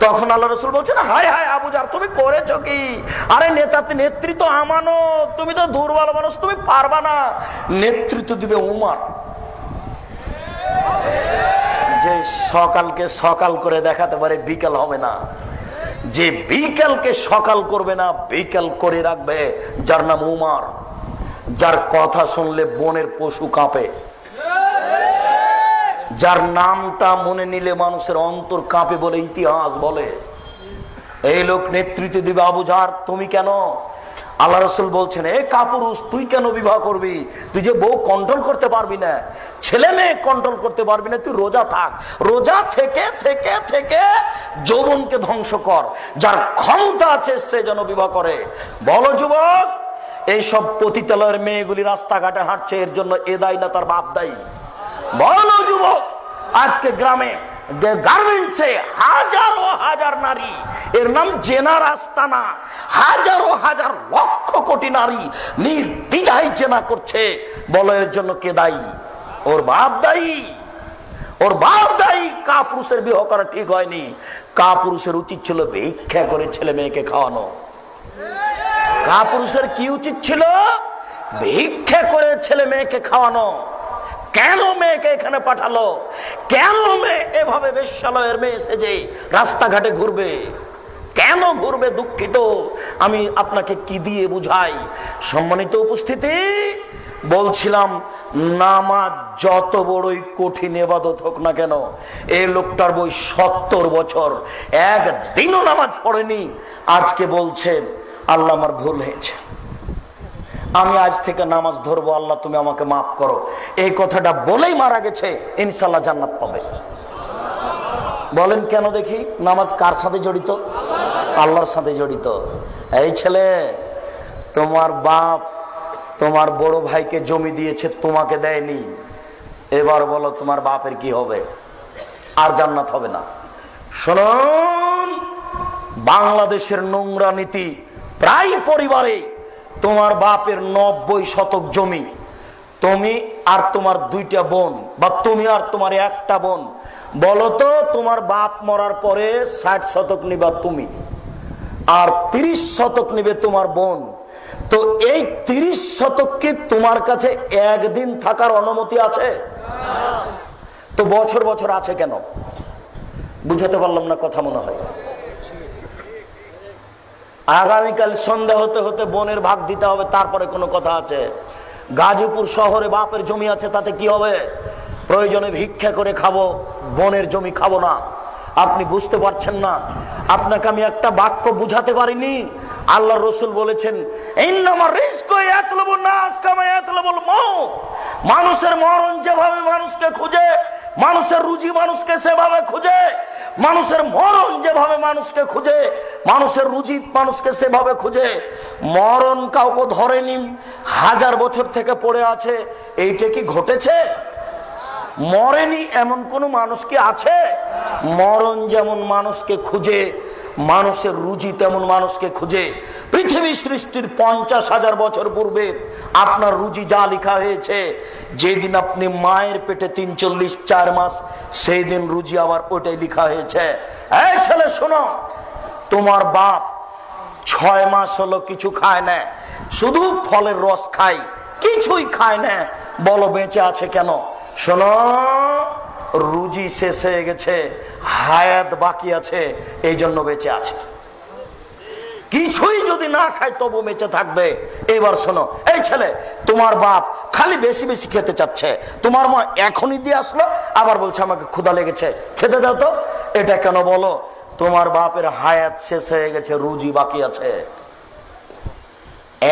তখন আল্লাহ রাসূল বলছেন, হায় হায় আবু যার, তুমি করেছো কি? আরে নেতৃত্ব আমানত, তুমি তো দুর্বল মানুষ, তুমি পারবা না। নেতৃত্ব দিবে উমর, যে সকালকে সকাল করে দেখাতে পারে, বিকাল হবে না। যে বিকালকে সকাল করবে না, বিকাল করে রাখবে, যার নাম উমর, যার কথা শুনলে বনের পশু কাঁপে, যার নামটা মনে নিলে মানুষের অন্তর কাঁপে বলে ইতিহাস বলে। এই লোক নেতৃত্ব দিবে। আবু জার, তুমি কেন? আল্লাহ রাসূল বলছেন, এ কাপুরুষ তুই কেন বিবাহ করবি? তুই যে বউ কন্ট্রোল করতে পারবি না, ছেলে মেয়ে কন্ট্রোল করতে পারবি না, তুই রোজা থাক। রোজা থেকে থেকে থেকে যৌবনকে ধ্বংস কর। যার ক্ষমতা আছে সে যেন বিবাহ করে। বলো যুবক, এইসব পতিতালয়ের মেয়েগুলি রাস্তাঘাটে হাঁটছে, এর জন্য এ দায়ী না তার বাপ দায়ী? বলো যুবক, আজকে গ্রামে গার্মেন্টসে হাজারো হাজার নারী, এর নাম জেনার আস্তানা, হাজারো হাজার লক্ষ কোটি নারী নির্দ্বিধায় জেনা করছে। বলো এর জন্য কে দায়ী? ওর বাপ দায়ী, ওর বাপ দায়ী। কাপুরুষের বিবাহ করা ঠিক হয়নি। কাপুরুষের উচিত ছিল ভিক্ষা করে ছেলে মেয়েকে খাওয়ানো। কাপুরুষের কি উচিত ছিল? ভিক্ষা করে ছেলে মেয়েকে খাওয়ানো, কেন মেয়েকে এখানে পাঠালো? কেন মেয়ে এভাবে বেশ্যালয়ের মেয়ে সেজে রাস্তাঘাটে ঘুরবে? কেন ঘুরবে? দুঃখিত, আমি আপনাকে কি দিয়ে বুঝাই? সম্মানিত উপস্থিতি, বলছিলাম নামাজ যত বড়ই কঠিন ইবাদত হোক না কেন, এই লোকটার বই 70 বছর একদিনও নামাজ পড়েনি। আজকে বলছে আল্লাহ আমার ভুল হয়েছে, আমি আজ থেকে নামাজ ধরবো, আল্লাহ তুমি আমাকে মাফ করো। এই কথাটা বলেই মারা গেছে, ইনশাল্লাহ জান্নাত পাবে। বলেন কেন দেখি? নামাজ কার সাথে জড়িত? আল্লাহর সাথে জড়িত। এই ছেলে, তোমার বাপ তোমার বড় ভাইকে জমি দিয়েছে, তোমাকে দেয়নি। এবার বলো তোমার বাপের কি হবে? আর জান্নাত হবে না। শুনুন, বাংলাদেশের নোংরা নীতি, প্রায় পরিবারে তোমার বাপের 90 শতক জমি, তুমি আর তোমার 2টা বোন, বা তুমি আর তোমার 1টা বোন, বলো তো তোমার বাপ মরার পরে 60 শতক নিবা তুমি, আর 30 শতক নিবে তোমার বোন। তো এই 30 শতক কি তোমার কাছে একদিন থাকার অনুমতি আছে? তো বছর বছর আছে কেন? বুঝাতে পারলাম না কথা মনে হয়। আগামীকাল সন্ধ্যা হতে হতে বোনের ভাগ দিতে হবে, তারপরে কোনো কথা আছে? গাজীপুর শহরে বাপের জমি আছে, তাতে কি হবে? প্রয়োজনে ভিক্ষা করে খাবো, বোনের জমি খাবো না। আপনি বুঝতে পারছেন না। আপনাকে আমি একটা বাক্য বুঝাতে পারিনি। আল্লাহ রসুল বলেছেন, মানুষের মরণ যেভাবে মানুষকে খুঁজে, মানুষের রুজি মানুষকে সেভাবে খুঁজে, মানুষের মরণ যেভাবে মানুষকে খুঁজে, মানুষের রুজি মানুষকে সেভাবে খুঁজে। মরণ কাউকে ধরেনি, 1000 বছর থেকে পড়ে আছে। এইটা কি ঘটেছে? মরেনি এমন কোন মানুষ কি আছে? মরণ যেমন মানুষকে খুঁজে, মানুষের রুজি তেমন মানুষকে খুঁজে। পৃথিবী সৃষ্টির 50,000 বছর পূর্বে আপনার রুজি যা লেখা হয়েছে, যেদিন আপনি মায়ের পেটে 3-4 মাস, সেই দিন রুজি আবার ওটাই লেখা হয়েছে। এই ছেলে শোনো, তোমার বাপ 6 মাস হলো কিছু খায় না, শুধু ফলের রস খায়, কিছুই খায় না, বলো বেঁচে আছে কেন? শোনো, রুজি শেষ হয়ে গেছে, হায়াত বাকি আছে, এই জন্য বেঁচে আছে। কিছুই যদি না খায় তবু বেঁচে থাকবে। এবার শোনো, এই ছেলে, তোমার বাপ খালি বেশি বেশি খেতে চাচ্ছে, তোমার মা এখনই দিয়ে আসলো, আবার বলছে আমাকে ক্ষুধা লেগেছে, খেতে দাও তো। এটা কেন বলো? তোমার বাপের হায়াত শেষ হয়ে গেছে, রুজি বাকি আছে।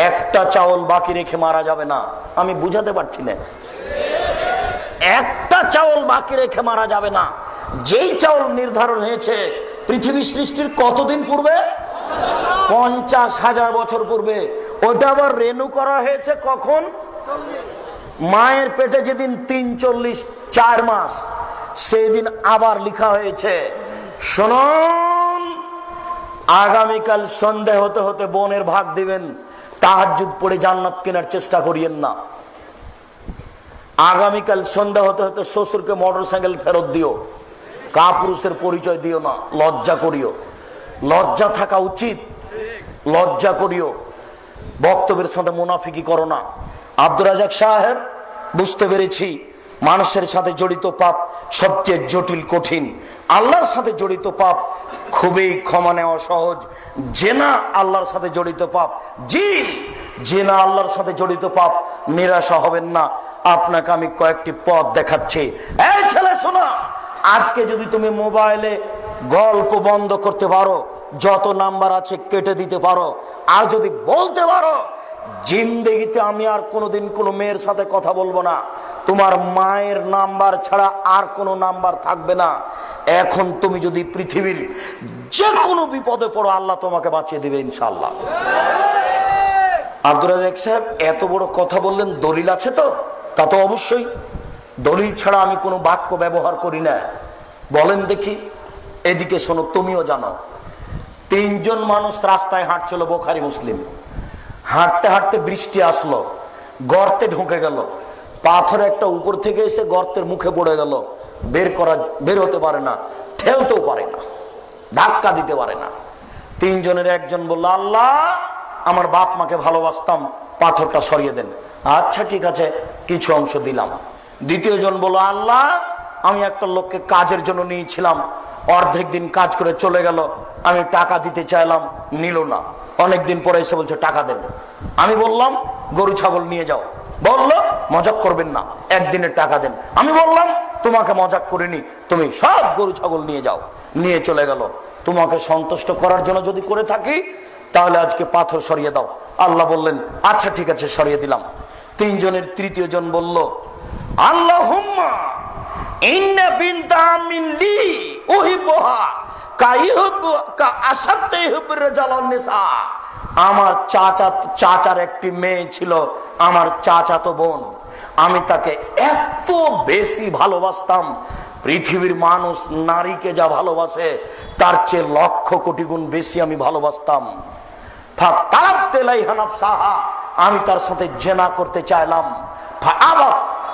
একটা চাউল বাকি রেখে মারা যাবে না। আমি বুঝাতে পারছি না। একটা চাউল বাকি রেখে মারা যাবে না। যেই চাউল নির্ধারণ হয়েছে পৃথিবী সৃষ্টির কতদিন পূর্বে? 50,000 বছর পূর্বে। ওটা আবার রেনু করা হয়েছে কখন? মায়ের পেটে যেদিন 3-4 মাস, সেই দিন আবার লেখা হয়েছে। শুনুন, আগামীকাল সন্ধ্যা হতে হতে বোনের ভাগ দিবেন, তাহাজ্জুদ পড়ে জান্নাত কেনার চেষ্টা করিয়েন না। আগামীকাল সন্ধ্যা হতে হতে শ্বশুরকে মোটরসাইকেল ফেরত দিও, কাপুরুষের পরিচয় দিও না, লজ্জা করিও। লজ্জা থাকা উচিত, লজ্জা করিও। বক্তব্যের সাথে মুনাফিকি করো না। আব্দুর রাজাক সাহেব, বুঝতে পেরেছি মানুষের সাথে জড়িত পাপ সবচেয়ে জটিল, কঠিন। আল্লাহর সাথে জড়িত পাপ খুবই ক্ষমা নেওয়া সহজ। জেনা আল্লাহর সাথে জড়িত পাপ। জি, জেনা আল্লাহর সাথে জড়িত পাপ। নিরাশা হবেন না, আপনাকে আমি কয়েকটি পথ দেখাচ্ছি। এই ছেলে শোনো, আজকে যদি তুমি মোবাইলে গল্প বন্ধ করতে পারো, যত নাম্বার আছে কেটে দিতে পারো, আর যদি বলতে পারো জিন্দেগিতে আমি আর কোনোদিন কোনো মেয়ের সাথে কথা বলবো না, তোমার মায়ের নাম্বার ছাড়া আর কোনো নাম্বার থাকবে না। এখন তুমি যদি পৃথিবীর যে কোনো বিপদে পড়ো, আল্লাহ তোমাকে বাঁচিয়ে দিবে ইনশাআল্লাহ। আব্দুর রাজাক সাহেব এত বড় কথা বললেন, দলিল আছে তো? তা তো অবশ্যই, দলিল ছাড়া আমি কোনো বাক্য ব্যবহার করি না। বলেন দেখি। এদিকে শোনো, তুমিও জানো, 3 জন মানুষ রাস্তায় হাঁটছিল, বুখারী মুসলিম। হাঁটতে হাঁটতে বৃষ্টি আসলো, গর্তে ঢুকে গেল, পাথর একটা উপর থেকে এসে গর্তের মুখে পড়ে গেল, বের হতে পারে না, ঠেলতেও পারে না, ধাক্কা দিতে পারে না। 3 জনের একজন বলল, আল্লাহ, আমার বাপ মাকে ভালোবাসতাম, পাথরটা সরিয়ে দেন। আচ্ছা ঠিক আছে, কিছু অংশ দিলাম। দ্বিতীয় জন বলল, আল্লাহ আমি একটা লোককে কাজের জন্য নিয়েছিলাম, অর্ধেক দিন কাজ করে চলে গেল, আমি টাকা দিতে চাইলাম, নিল না। অনেকদিন পরে এসে বলছে টাকা দেন। আমি বললাম গরু ছাগল নিয়ে যাও। বললো মজাক করবেন না, একদিনের টাকা দেন। আমি বললাম তোমাকে মজাক করিনি, তুমি সব গরু ছাগল নিয়ে যাও। নিয়ে চলে গেল। তোমাকে সন্তুষ্ট করার জন্য যদি করে থাকি তাহলে আজকে পাথর সরিয়ে দাও। আল্লাহ বললেন আচ্ছা ঠিক আছে, সরিয়ে দিলাম। তিনজনের তৃতীয় জন বলল, আল্লাহুম্মা ইন্না বিনতা মিন লি উহিব্বুহা কাইহুব্বু কা আসাদতে হুব্বুর রাজালান নিসা। আমার চাচার একটি মেয়ে ছিল, আমার চাচাতো বোন, আমি তাকে এত বেশি ভালোবাসতাম, পৃথিবীর মানুষ নারীকে যা ভালোবাসে তার চেয়ে লক্ষ কোটি গুণ বেশি আমি ভালোবাসতাম। আমি তার সাথে জেনা করতে চাইলাম,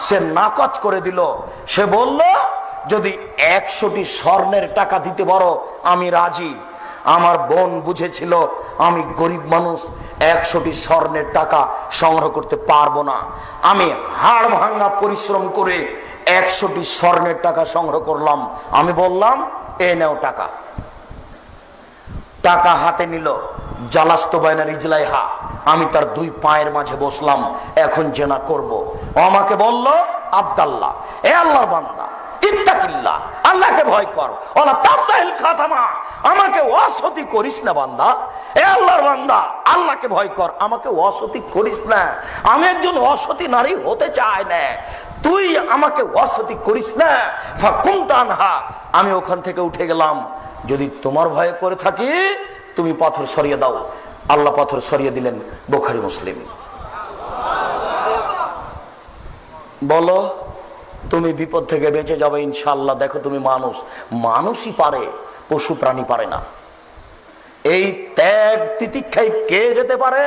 সে নাকচ করে দিল। সে বলল যদি 100টি স্বর্ণের টাকা দিতে পারো আমি রাজি। আমার বোন বুঝেছিল আমি গরিব মানুষ, 100টি স্বর্ণের টাকা সংগ্রহ করতে পারবো না। আমি হাড় ভাঙা পরিশ্রম করে 100টি স্বর্ণের টাকা সংগ্রহ করলাম। আমি বললাম এ নাও টাকা। টাকা হাতে নিল, জালাস্ত বাইনা রিজলাইহা, আমি তার দুই পায়ের মাঝে বসলাম, এখন জেনা করব। ও আমাকে বলল আব্দাল্লাহ, এ আল্লাহর বান্দা, ইত্তাকিল্লাহ, আল্লাহকে ভয় কর, ওলা তাবতাহিল খাতামা, আমাকে ওয়াসতি করিস না বান্দা। এ আল্লাহর বান্দা, আল্লাহকে ভয় কর, আমাকে ওয়াসতি করিস না। আমি একজন অসতী নারী হতে চাই না, তুই আমাকে ওয়াসতি করিস না। ফাকুমতানহা, আমি ওখান থেকে উঠে গেলাম। যদি তোমার ভয়ে করে থাকি তুমি পাথর সরিয়ে দাও। আল্লাহ পাথর সরিয়ে দিলেন। বুখারী মুসলিম। বলো তুমি বিপদ থেকে বেঁচে যাবে ইনশাআল্লাহ। দেখো তুমি মানুষই পারে, পশু প্রাণী পারে না। এই ত্যাগ তিতিক্ষায় কে যেতে পারে?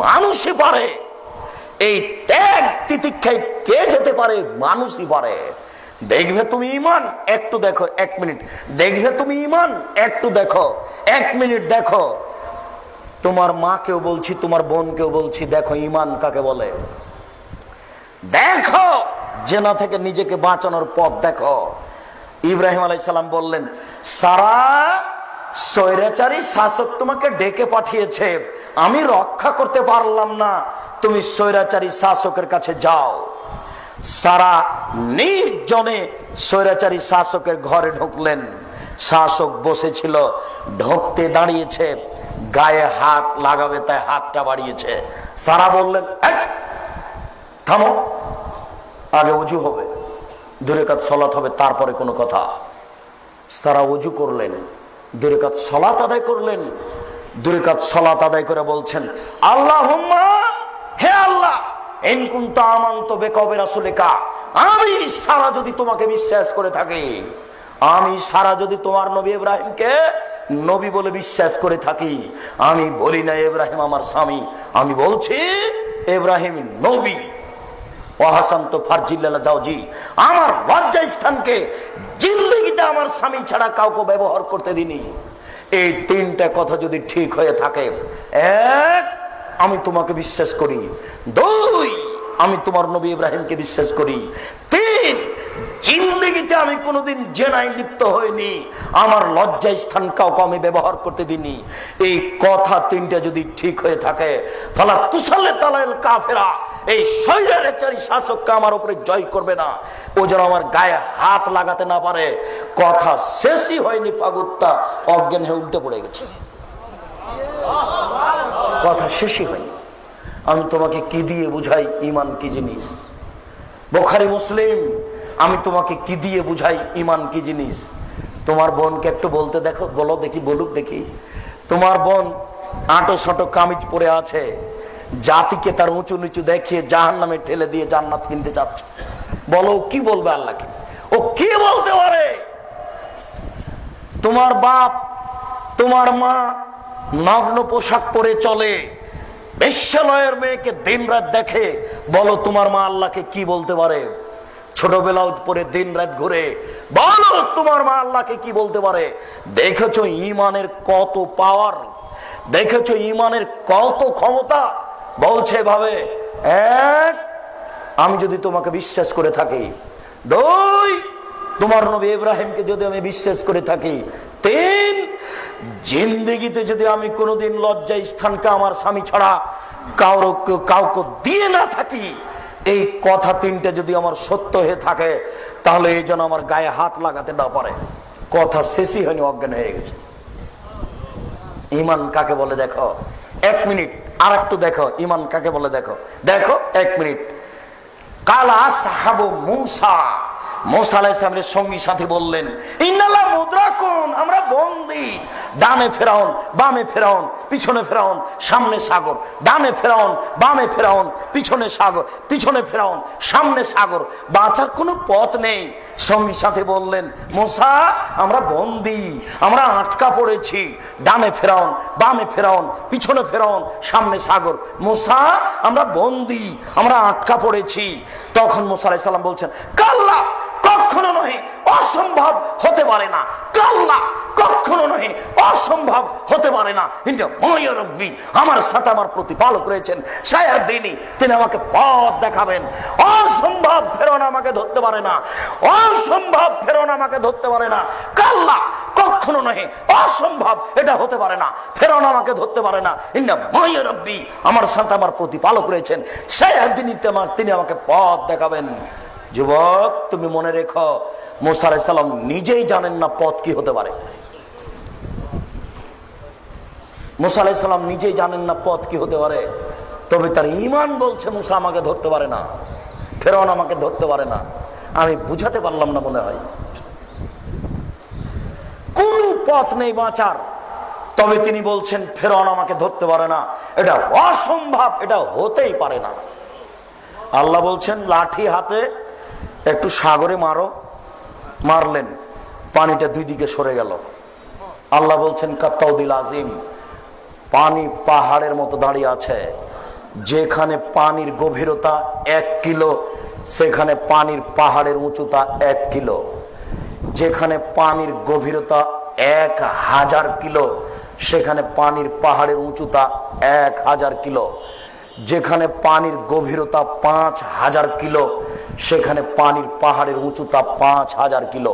মানুষই পারে। এই ত্যাগ তিতিক্ষায় কে যেতে পারে? মানুষই পারে। দেখবে তুমি ইমান, একটু দেখো, 1 মিনিট দেখবে তুমি ইমান, একটু দেখো, 1 মিনিট দেখো। তোমার মাকেও বলছি, তোমার বোনকেও বলছি, দেখো ইমান কাকে বলে। দেখো জেনা থেকে নিজেকে বাঁচানোর পথ দেখো। ইব্রাহিম আলাইহিস সালাম বললেন, সারা স্বৈরাচারী শাসক তোমাকে ডেকে পাঠিয়েছে, আমি রক্ষা করতে পারলাম না, তুমি স্বৈরাচারী শাসকের কাছে যাও। সারা নির্জনে স্বৈরাচারী শাসকের ঘরে ঢুকলেন। শাসক বসেছিল, ঢুকতে দাঁড়িয়েছে, গায়ে হাত লাগাবে তাই হাতটা বাড়িয়েছে। সারা বললেন থামো, আগে ওযু হবে, 2 রাকাত সালাত হবে, তারপরে কোনো কথা। সারা ওযু করলেন, 2 রাকাত সালাত আদায় করলেন। 2 রাকাত সালাত আদায় করে বলছেন, আল্লাহুম্মা, হে আল্লাহ, ইন কুনতা আমানতু বিকা ওয়া বিরাসুলিকা, আমি সারা যদি তোমাকে বিশ্বাস করে থাকি, আমি সারা যদি তোমার নবী ইব্রাহিমকে নবী বলে বিশ্বাস করে থাকি, আমি বলি না ইব্রাহিম আমার স্বামী, আমি বলছি ইব্রাহিম নবী। ওয়াহাসান্ত ফারজিল্লাহ জাওজি, আমার লজ্জা স্থানকে জিন্দেগিতে আমার স্বামী ছাড়া কাউকে ব্যবহার করতে দিনি। এই 3টা কথা যদি ঠিক হয়ে থাকে, 1 আমি তোমাকে বিশ্বাস করি, 2 আমি তোমার নবী ইব্রাহিমকে বিশ্বাস করি, 3 জিন্দেগিতে আমি কোনোদিন জেনায় লিপ্ত হইনি, আমার লজ্জা স্থান কাউকে আমি ব্যবহার করতে দিনি। এই কথা 3টা যদি ঠিক হয়ে থাকে, ফালা তুসাল্লি তালাল কাফেরা, এই স্বৈরাচারী শাসককে আমার উপরে জয় করবে না, ও যেন আমার গায়ে হাত লাগাতে না পারে। কথা শেষই হয়নি, ফাগুত্তা অজ্ঞান হয়ে উল্টে পড়ে গেছে। কথা শেষই হয়নি। আমি তোমাকে কি দিয়ে বুঝাই ইমান কি জিনিস? বুখারী মুসলিম। আমি তোমাকে কি দিয়ে বুঝাই ইমান কি জিনিস? তোমার বোনকে একটু বলতে দেখো, বলো দেখি, বলুক দেখি। তোমার বোন আঁটো সাঁটো কামিজ পরে আছে, জাতিকে তার উঁচু নিচু দেখিয়ে জাহান্নামে ঠেলে দিয়ে জান্নাত কিনতে চাচ্ছে। বলো কি বলবে আল্লাহকে? ও কি বলতে পারে? তোমার বাপ, তোমার মা নগ্ন পোশাক পরে চলে, বেশ্যালয়ের মেয়েকে দিন রাত দেখে, বলো তোমার মা আল্লাহকে কি বলতে পারে? ছোট ব্লাউজ পরে দিন রাত ঘুরে, বলো তোমার মা আল্লাহকে কি বলতে পারে? দেখেছো ইমানের কত পাওয়ার, দেখেছো ইমানের কত ক্ষমতা। বলছে ভাবে এক, আমি যদি তোমাকে বিশ্বাস করে থাকি। দুই, তোমার নবী ইব্রাহিমকে যদি আমি বিশ্বাস করে থাকি। তিন, জিন্দেগিতে যদি আমি কোনোদিন লজ্জা স্থানকে আমার স্বামী ছাড়া কাউকে দিয়ে না থাকি, এই কথা তিনটে যদি আমার সত্য হয়ে থাকে, তাহলে এই জন্য আমার গায়ে হাত লাগাতে না পারে। কথা শেষই হয়নি, অজ্ঞান হয়ে গেছে। ঈমান কাকে বলে দেখো। 1 মিনিট আর একটু দেখো ঈমান কাকে বলে দেখো। দেখো 1 মিনিট। কালা আসহাবু মূসা, মূসা আলাইহিস সালামের সঙ্গী সাথী বললেন, ইন্নালা মুদরাকুন, আমরা বন্দী। ডানে ফেরাউন, বামে ফেরাউন, পিছনে ফেরাউন, সামনে সাগর। ডানে ফেরাউন, বামে ফেরাউন, পিছনে সাগর, পিছনে ফেরাউন, সামনে সাগর। বাঁচার কোনো পথ নেই। সঙ্গী সাথী বললেন, মূসা আমরা বন্দী, আমরা আটকা পড়েছি। ডানে ফেরাউন, বামে ফেরাউন, পিছনে ফেরাউন, সামনে সাগর। মূসা আমরা বন্দী, আমরা আটকা পড়েছি। তখন মূসা আলাইহিস সালাম বলছেন, কাল্লা, কখনো নয়, অসম্ভব হতে পারে না। কাল্লা, কখনো নয়, অসম্ভব হতে পারে না। কিন্তু মায়া রব্বি, আমার সাথে আমার প্রতিপালক রয়েছেন, সায়াদিনী, তিনি আমাকে পথ দেখাবেন। অসম্ভব ফেরাউন আমাকে ধরতে পারে না, অসম্ভব ফেরাউন আমাকে ধরতে পারে না। কাল্লা, কখনো নয়, অসম্ভব, এটা হতে পারে না, ফেরাউন আমাকে ধরতে পারে না। ইন্না মায়া রব্বি, আমার সাথে আমার প্রতিপালক রয়েছেন, সায়াদিনী, তিনি আমাকে পথ দেখাবেন। যুবক, তুমি মনে রেখো, মূসা আলাইহিস সালাম নিজেই জানেন না পথ কি হতে পারে। মূসা আলাইহিস সালাম নিজেই জানেন না পথ কি হতে পারে, তবে তার ঈমান বলছে মূসা আমাকে ধরতে পারে না, ফেরাউন আমাকে ধরতে পারে না। আমি বুঝাতে পারলাম না মনে হয়। কোন পথ নেই বাঁচার, তবে তিনি বলছেন ফেরাউন আমাকে ধরতে পারে না, এটা অসম্ভব, এটা হতেই পারে না। আল্লাহ বলছেন লাঠি হাতে একটু সাগরে মারো। মারলেন, পানিটা দুই দিকে সরে গেল। আল্লাহ বলছেন কাত্তাউদিল আজিম, পানি পাহাড়ের মতো দাঁড়িয়ে আছে। যেখানে পানির গভীরতা 1 কিলো, সেখানে পানির পাহাড়ের উঁচুতা 1 কিলো। যেখানে পানির গভীরতা 1000 কিলো, সেখানে পানির পাহাড়ের উঁচুতা 1000 কিলো। যেখানে পানির গভীরতা 5000 কিলো, সেখানে পানির পাহাড়ের উঁচুতা 5000 কিলো।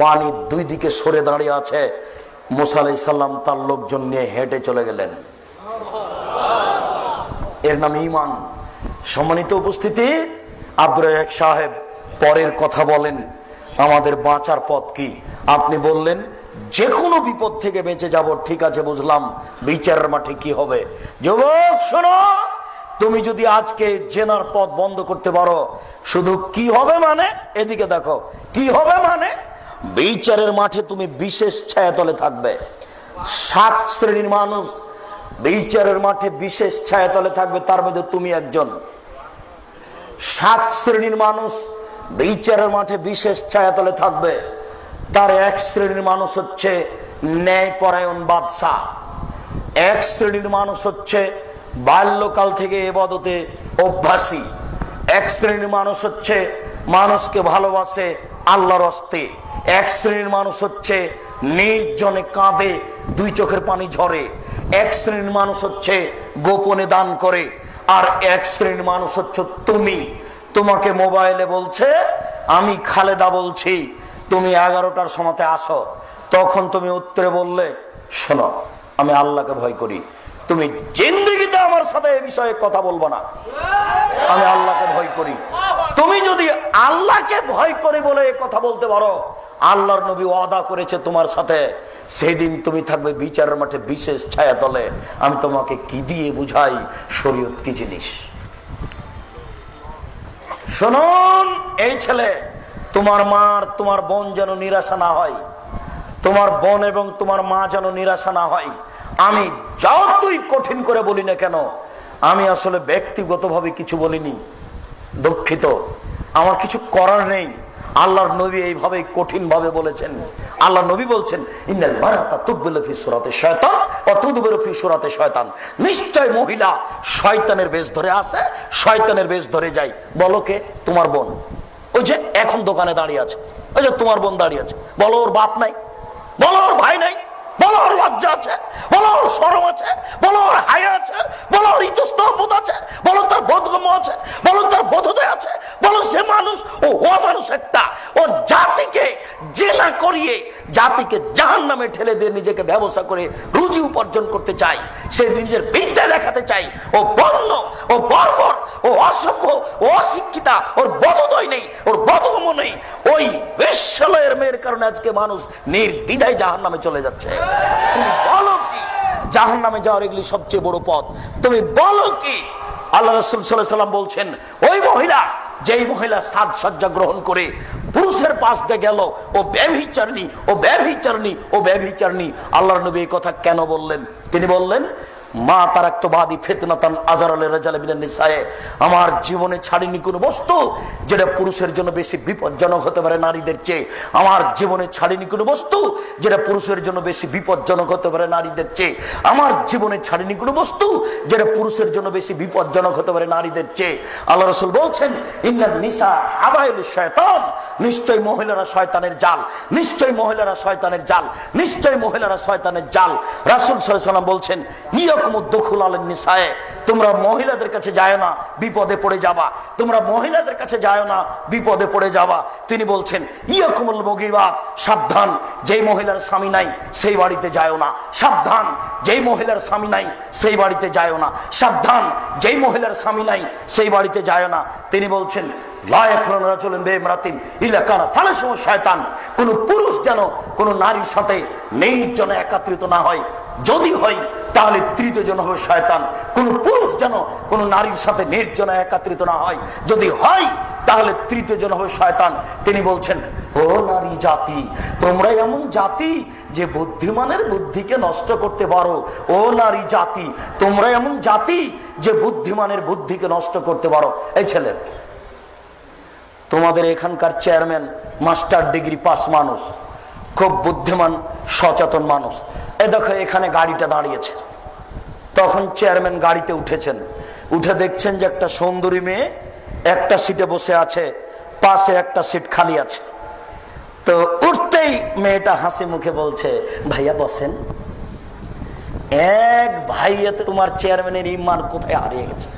পানি দুই দিকে সরে দাঁড়িয়ে আছে। মূসা আলাইহিস সালাম তার লোকজন নিয়ে হেঁটে চলে গেলেন। এর নাম ঈমান। সম্মানিত উপস্থিতি, আব্দুর রাজ্জাক সাহেব পরের কথা বলেন, আমাদের বাঁচার পথ কি? আপনি বললেন যে কোনো বিপদ থেকে বেঁচে যাব, ঠিক আছে বুঝলাম, বিচারের মাঠে কি হবে? যুবক শোনো, তুমি যদি আজকে জেনার পথ বন্ধ করতে পারো, শুধু কি হবে মানে, এদিকে দেখো, কি হবে মানে, বিচারের মাঠে তুমি বিশেষ ছায়াতলে থাকবে। 7 শ্রেণীর মানুষ বিচারের মাঠে বিশেষ ছায়াতলে থাকবে, তার মধ্যে তুমি একজন। 7 শ্রেণীর মানুষ বিচারের মাঠে বিশেষ ছায়াতলে থাকবে। তার 1 শ্রেণীর মানুষ হচ্ছে ন্যায়পরায়ণ বাদশা। 1 শ্রেণীর মানুষ হচ্ছে বাল্যকাল থেকে ইবাদতে অভ্যাসী। 1 শ্রেণীর মানুষ হচ্ছে মানুষকে ভালোবাসে আল্লাহর হস্তে। 1 শ্রেণীর মানুষ হচ্ছে নির্জনে কাঁদে, 2 চোখের পানি ঝরে। 1 শ্রেণীর মানুষ হচ্ছে গোপনে দান করে। আর 1 শ্রেণীর মানুষ হচ্ছে তুমি। তোমাকে মোবাইলে বলছে, আমি খালেদা বলছি, তুমি 11টার সময়তে আসো। তখন তুমি উত্তরে বললে, শোনো, আমি আল্লাহকে ভয় করি, তুমি জিন্দেগিতে আমার সাথে এই বিষয়ে কথা বলবো না, আমি আল্লাহকে ভয় করি। তুমি যদি আল্লাহকে ভয় করি বলে এই কথা বলতে পারো, আল্লাহর নবী ওয়াদা করেছে তোমার সাথে, সেদিন তুমি থাকবে বিচারের মাঠে বিশেষ ছায়াতলে। আমি তোমাকে কি দিয়ে বুঝাই শরীয়ত কি জিনিস? শুনুন, এই ছেলে, তোমার মার, তোমার বোন যেন নিরাশা না হয়, তোমার বোন এবং তোমার মা যেন নিরাশা না হয়। আমি যতই কঠিন করে বলি না কেন, আমি আসলে ব্যক্তিগতভাবে কিছু বলিনি, দুঃখিত, আমার কিছু করার নেই। আল্লাহর নবী এইভাবে কঠিন ভাবে বলেছেন। আল্লাহ নবী বলছেন, ইন্নাল মারাতা তুকবিলু ফি সূরাতি শায়তান ওয়া তুদবিরু ফি সূরাতি শায়তান, নিশ্চয় মহিলা শয়তানের বেশ ধরে আসে, শয়তানের বেশ ধরে যায়। বলো কে? তোমার বোন। ওই যে এখন দোকানে দাঁড়িয়ে আছে, ওই যে তোমার বোন দাঁড়িয়ে আছে। বলো ওর বাপ নাই, বলো ওর ভাই নাই, বলো ওর লজ্জা আছে, বলো ওর শরম আছে, বলো ওর হায়া আছে, বলো ওর ইতস্তবোধ আছে, বলো তার বোধগম্য আছে, বলো তার বোধোদয় আছে, বলো সে মানুষ, ও মানুষ একটা। ও জাতিকে জেনা করিয়ে জাতিকে জাহান্নামে ঠেলে দিয়ে নিজেকে ব্যবসা করে রুজি উপার্জন করতে চাই, সে নিজের বিদ্যা দেখাতে চাই। ও বন্য, ও বর্বর, ও অসভ্য, ও অশিক্ষিতা, ওর বোধোদয় নেই, ওর বোধগম্য নেই। ওই বেশ্যালয়ের মেয়ের কারণে আজকে মানুষ নির্দ্বিধায় জাহান্নামে চলে যাচ্ছে। তুমি বলো কি জাহান্নামে যাওয়ার এগুলি সবচেয়ে বড় পথ? তুমি বলো কি? আল্লাহ রাসূল সাল্লাল্লাহু আলাইহি ওয়াসাল্লাম বলছেন, ওই মহিলা, যেই মহিলা সাজসজ্জা গ্রহণ করে পুরুষের পাশ দিয়ে গেল, ও ব্যভিচারিণী, ও ব্যভিচারিণী, ও ব্যভিচারিণী। আল্লাহর নবী এই কথা কেন বললেন? তিনি বললেন, মা তারাক্তু বাদি ফিতনাতান আযারা লিরাজালি মিনান নিসায়ে, আমার জীবনে ছাড়িনি কোনো বস্তু যেটা পুরুষের জন্য বেশি বিপজ্জনক হতে পারে নারীদের চেয়ে। আমার জীবনে ছাড়িনি কোনো বস্তু যেটা পুরুষের জন্য বেশি বিপজ্জনক হতে পারে নারীদের চেয়ে। আমার জীবনে ছাড়িনি কোনো বস্তু যেটা পুরুষের জন্য বেশি বিপজ্জনক হতে পারে নারীদের চেয়ে। আল্লাহ রাসূল বলছেন, ইন্নান নিসা হাবাইলুশ শায়তান, নিশ্চয়ই মহিলারা শয়তানের জাল, নিশ্চয়ই মহিলারা শয়তানের জাল, নিশ্চয়ই মহিলারা শয়তানের জাল। রাসূল সাল্লাল্লাহু আলাইহি ওয়াসাল্লাম বলছেন, তোমরা মহিলাদের কাছে যায় না, বিপদে পড়ে যাবা। তোমরা মহিলাদের কাছে যায় না, বিপদে পড়ে যাবা। তিনি বলছেন, ইয়াকুমুল মুগীরাত, সাবধান, যেই মহিলার স্বামী নাই সেই বাড়িতে যায় না। সাবধান, যেই মহিলার স্বামী নাই সেই বাড়িতে যায় না। সাবধান, যেই মহিলার স্বামী নাই সেই বাড়িতে যায় না। তিনি বলছেন, কোন পুরুষ যেন কোন নারীর সাথে নির্জনে একাত্রিত না হয়, যদি হয় তাহলে তৃতীয় জন হবে শয়তান। কোন পুরুষ যেন কোন নারীর সাথে নির্জনে একাত্রিত না হয়, যদি হয় তাহলে তৃতীয় জন হবে শয়তান। তিনি বলছেন, ও নারী জাতি, তোমরা এমন জাতি যে বুদ্ধিমানের বুদ্ধিকে নষ্ট করতে পারো। ও নারী জাতি, তোমরা এমন জাতি যে বুদ্ধিমানের বুদ্ধিকে নষ্ট করতে পারো। এই ছেলে, তোমাদের এখানকার চেয়ারম্যান মাস্টার ডিগ্রি পাস মানুষ, খুব বুদ্ধিমান সচেতন মানুষ। এই দেখো এখানে গাড়িটা দাঁড়িয়েছে, তখন চেয়ারম্যান গাড়িতে উঠেছেন, উঠে দেখছেন যে একটা সুন্দরী মেয়ে একটা সিটে বসে আছে, পাশে একটা সিট খালি আছে। তো উঠতেই মেয়েটা হাসি মুখে বলছে, ভাইয়া বসেন। এক ভাইয়াতে তোমার চেয়ারম্যানের ইমান কোথায় হারিয়ে গেছে।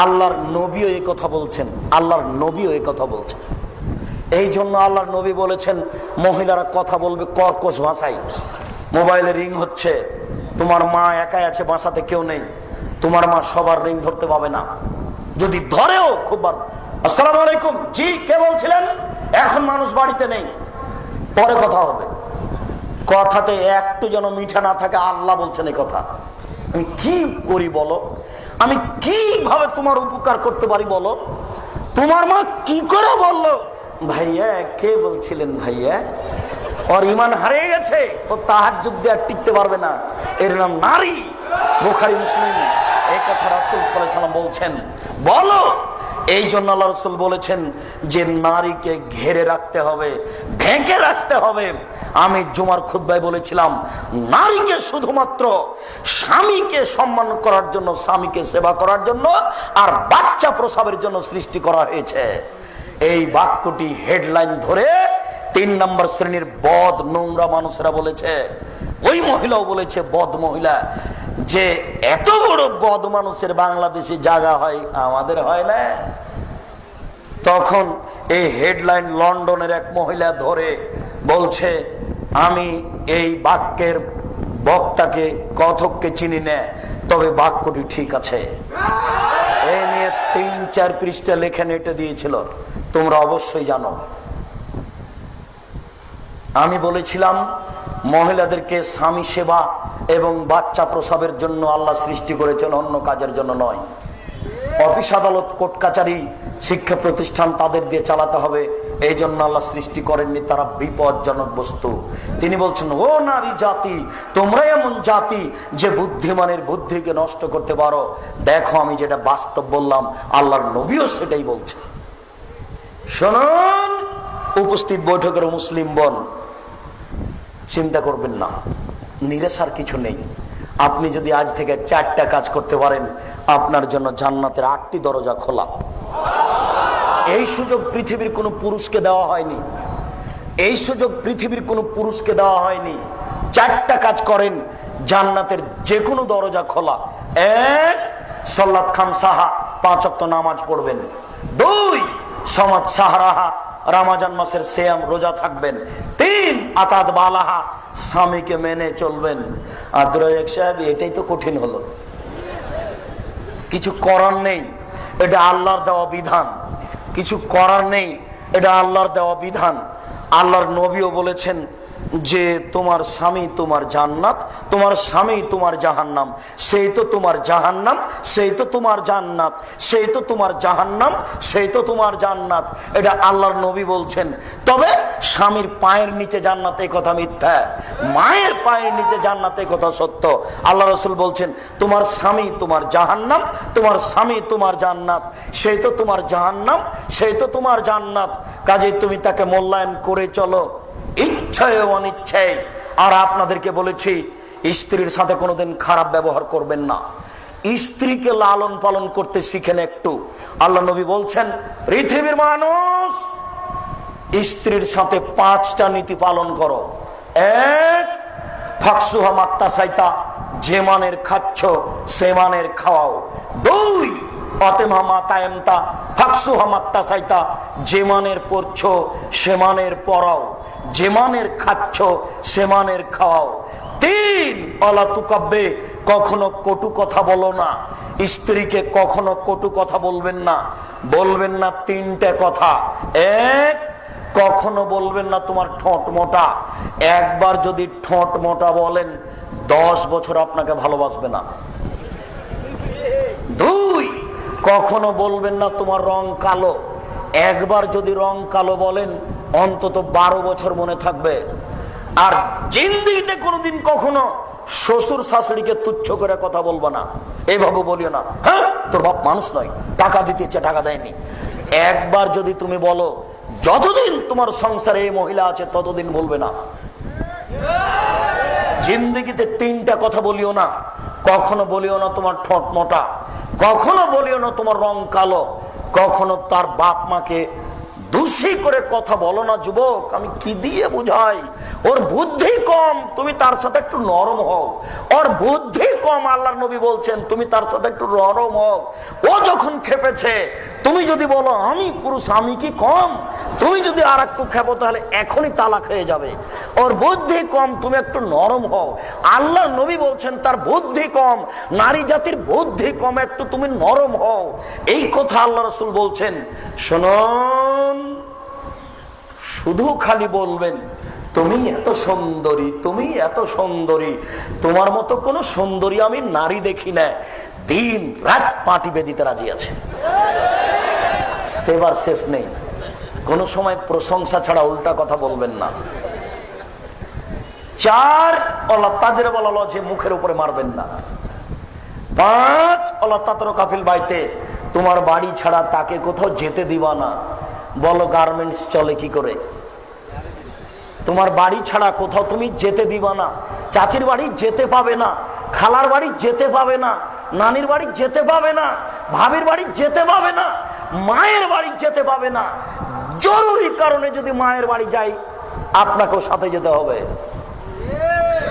আল্লাহর নবীও এই কথা বলছেন, আল্লাহর নবীও এই কথা বলছেন। এই জন্য আল্লাহর নবী বলেছেন, মহিলারা কথা বলবে কর্কশ ভাষায়। মোবাইলে রিং হচ্ছে, তোমার মা একাই আছে, বাসাতে কেউ নেই, তোমার মা সবার রিং ধরতে পাবে না। যদি ধরেও খুব আসসালামু আলাইকুম, জি কে বলছিলেন, এখন মানুষ বাড়িতে নেই, পরে কথা হবে। কথাতে একটু যেন মিঠা না থাকে। আল্লাহ বলছেন এই কথা। আমি কি করি বলো, আমি কিভাবে তোমার উপকার করতে পারি বলো। তোমার মা কি করে বললো, ভাইয়া কে বলছিলেন, ভাইয়া ওর ইমান হারিয়ে গেছে, ও তাহাজ্জুদ দিয়ে আর টিকতে পারবে না, এর নাম নারী। বুখারী মুসলিম এই কথা রাসূল সাল্লাল্লাহু আলাইহি ওয়াসাল্লাম বলছেন। বলো, এই জন্য আল্লাহ রাসূল বলেছেন যে নারীকে ঘেরে রাখতে হবে, ঢেকে রাখতে হবে। আমি জুমার খুতবায় বলেছিলাম, নারীকে শুধুমাত্র স্বামীকে সম্মান করার জন্য, স্বামীকে সেবা করার জন্য আর বাচ্চা প্রসবের জন্য সৃষ্টি করা হয়েছে। এই বাক্যটি হেডলাইন ধরে 3 নম্বর শ্রেণীর বদ নোংরা মানুষেরা বলেছে, ওই মহিলাও বলেছে, বদ মহিলা, যে এত বড় বদ মানুষের বাংলাদেশে জায়গা হয়, আমাদের হয় না। তখন এই হেডলাইন লন্ডনের এক মহিলা ধরে বলছে, আমি এই বাক্যের বক্তাকে, কথককে চিনি না, তবে বাক্যটি ঠিক আছে। এই নিয়ে 3-4 পৃষ্ঠা লেখে নেটে দিয়েছিল, তোমরা অবশ্যই জানো। আমি বলেছিলাম, মহিলাদেরকে স্বামী সেবা এবং বাচ্চা প্রসবের জন্য আল্লাহ সৃষ্টি করেছেন, অন্য কাজের জন্য নয়। অফিস আদালত কোর্ট কাচারি শিক্ষা প্রতিষ্ঠান তাদের দিয়ে চালাতে হবে, এই জন্য আল্লাহ সৃষ্টি করেননি, তারা বিপজ্জনক বস্তু। তিনি বলছেন, ও নারী জাতি, তোমরা এমন জাতি যে বুদ্ধিমানের বুদ্ধিকে নষ্ট করতে পারো। দেখো আমি যেটা বাস্তব বললাম, আল্লাহর নবীও সেটাই বলছে। শুনুন উপস্থিত বৈঠকের মুসলিম বোন, চিন্তা করবেন না, নিরাশার কিছু নেই। আপনি যদি আজ থেকে 4টা কাজ করতে পারেন, আপনার জন্য জান্নাতের 8টি দরজা খোলা। এই সুযোগ পৃথিবীর কোনো পুরুষকে দেওয়া হয়নি, এই সুযোগ পৃথিবীর কোনো পুরুষকে দেওয়া হয়নি। 4টা কাজ করেন, জান্নাতের যে কোনো দরজা খোলা। 1, সালাত খামসাহা, 5 ওয়াক্ত নামাজ পড়বেন। 2, সামাদ সাহারাহা, রমজান মাসের সিয়াম রোজা থাকবেন। 3, আতাদ বালাহা, স্বামীকে মেনে চলবেন। আব্দুর রাজ্জাক সাহেব, এটাই তো কঠিন হলো, কিছু করার নেই, এটা আল্লাহর দেওয়া বিধান। কিছু করার নেই, এটা আল্লাহর দেওয়া বিধান। আল্লাহর নবীও বলেছেন যে তোমার স্বামী তোমার জান্নাত, তোমার স্বামী তোমার জাহান্নাম। সেই তো তোমার জাহান্নাম, সেই তো তোমার জান্নাত, সেই তো তোমার জাহান্নাম, সেই তো তোমার জান্নাত। এটা আল্লাহর নবী বলছেন। তবে স্বামীর পায়ের নিচে জান্নাত, এই কথা মিথ্যা। মায়ের পায়ের নিচে জান্নাত, এই কথা সত্য। আল্লাহ রাসূল বলছেন তোমার স্বামী তোমার জাহান্নাম, তোমার স্বামী তোমার জান্নাত। সেই তো তোমার জাহান্নাম, সেই তো তোমার জান্নাত। কাজেই তুমি তাকে মূল্যায়ন করে চলো, ইচ্ছায় অনিচ্ছায়। আর আপনাদেরকে বলেছি, স্ত্রীর সাথে কোনোদিন খারাপ ব্যবহার করবেন না। স্ত্রীকে লালন পালন করতে শিখেন একটু। আল্লাহ নবী বলছেন পৃথিবীর মানুষ, স্ত্রীর সাথে 5টা নীতি পালন করো। 1, ফাকসুহা মাত্তাসাইতা, যে মানের খাচ্ছ সে মানের খাওয়াও। 2, অতেমা মাতায়েমতা, ফাকসুহা মাত্তাসাইতা, যে মানের পড়ছো সে মানের পড়াও, যে মানের খাচ্ছ সে মানের খাওয়াও। 3, অলা তুকাব্বে, কখনো কটু কথা বলো না। স্ত্রীকে কখনো কটু কথা বলবেন না। বলবেন না 3টে কথা। 1, কখনো বলবেন না তোমার ঠোঁট মোটা। একবার যদি ঠোঁট মোটা বলেন 10 বছর আপনাকে ভালোবাসবে না। 2, কখনো বলবেন না তোমার রং কালো। একবার যদি রং কালো বলেন অন্তত 12 বছর মনে থাকবে। আর জিন্দেগিতে কোনোদিন কখনো শ্বশুর শাশুড়িকে তুচ্ছ করে কথা বলবো না। এইভাবে বলিও না, হ্যাঁ তোর বাপ মানুষ নয়, টাকা দিতেছে টাকা দেয়নি। একবার যদি তুমি বলো, যতদিন তোমার সংসারে এই মহিলা আছে ততদিন বলবে না। জিন্দেগিতে 3টা কথা বলিও না। কখনো বলিও না তোমার ঠোঁট মোটা, কখনো বলিও না তোমার রং কালো, কখনো তার বাপ মাকে দোষী করে কথা বলো না। যুবক, আমি কি দিয়ে বুঝাই? ওর বুদ্ধি কম, তুমি তার সাথে একটু নরম হও। ওর বুদ্ধি কম, আল্লাহর নবী বলছেন তুমি তার সাথে একটু নরম হও। ও যখন খেপেছে, তুমি যদি বলো আমি পুরুষ, আমি কি কম? তুমি যদি আর একটু খেপো তাহলে এখনই তালাক হয়ে যাবে। ওর বুদ্ধি কম, তুমি একটু নরম হও। আল্লাহর নবী বলছেন তার বুদ্ধি কম, নারী জাতির বুদ্ধি কম, একটু তুমি নরম হও। এই কথা আল্লাহ রাসূল বলছেন। শুনুন, শুধু খালি বলবেন তুমি এত সুন্দরী, তুমি এত সুন্দরী, তোমার মতো কোন সুন্দরী আমি নারী দেখি না। দিন রাত পাটি বেঁধিতে রাজি আছে, সেবার শেষ নেই। কোন সময় প্রশংসা ছাড়া উল্টা কথা বলবেন না। 4, আল্লাহ তাজরে বলা যে মুখের উপরে মারবেন না। 5, আল্লাহ তাতর কাফিল বাইতে, তোমার বাড়ি ছাড়া তাকে কোথাও যেতে দিবা না। বলো গার্মেন্টস চলে কি করে? তোমার বাড়ি ছাড়া কোথাও তুমি যেতে দিবা না। চাচির বাড়ি যেতে পাবে না, খালার বাড়ি যেতে পাবে না, নানির বাড়ি যেতে পাবে না, ভাবির বাড়ি যেতে পাবে না, মায়ের বাড়ি যেতে পাবে না। জরুরি কারণে যদি মায়ের বাড়ি যাই আপনাকেও সাথে যেতে হবে।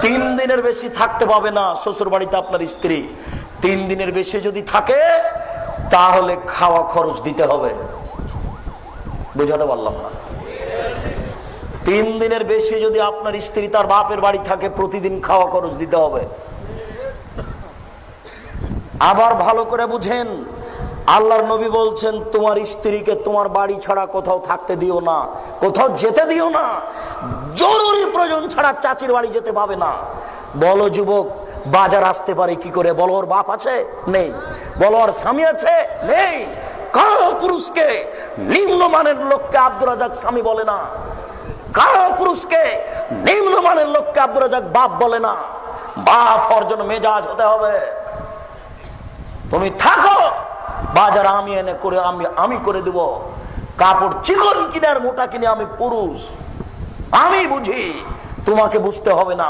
3 দিনের বেশি থাকতে পাবে না শ্বশুর বাড়িতে আপনার স্ত্রী। 3 দিনের বেশি যদি থাকে তাহলে খাওয়া খরচ দিতে হবে। বুঝাতে পারলাম না? 3 দিনের বেশি যদি আপনার স্ত্রী তার বাপের বাড়ি থাকে, প্রতিদিন খাওয়া খরচ দিতে হবে। আবার ভালো করে বুঝেন, আল্লাহর নবী বলছেন তোমার স্ত্রীকে তোমার বাড়ি ছাড়া কোথাও থাকতে দিও না, কোথাও যেতে দিও না। জরুরি প্রয়োজন ছাড়া চাচির বাড়ি যেতে পাবে না। বলো যুবক, বাজার আসতে পারে কি করে? বলো ওর বাপ আছে? নেই। বলো ওর স্বামী আছে? নেই। কারো পুরুষকে নিম্নমানের লোককে আব্দুর রাজ্জাক স্বামী বলে না। কারো পুরুষকে নিম্নমানের লোককে আব্দুর রাজ্জাক বাপ বলে না। বাপ হওয়ার জন্য মেজাজ হতে হবে। তুমি থাকো, বাজার আমি এনে করে আমি করে দেব। কাপড় চিকন কিনে আর মোটা কিনে আমি পুরুষ, আমি বুঝি, তোমাকে বুঝতে হবে না।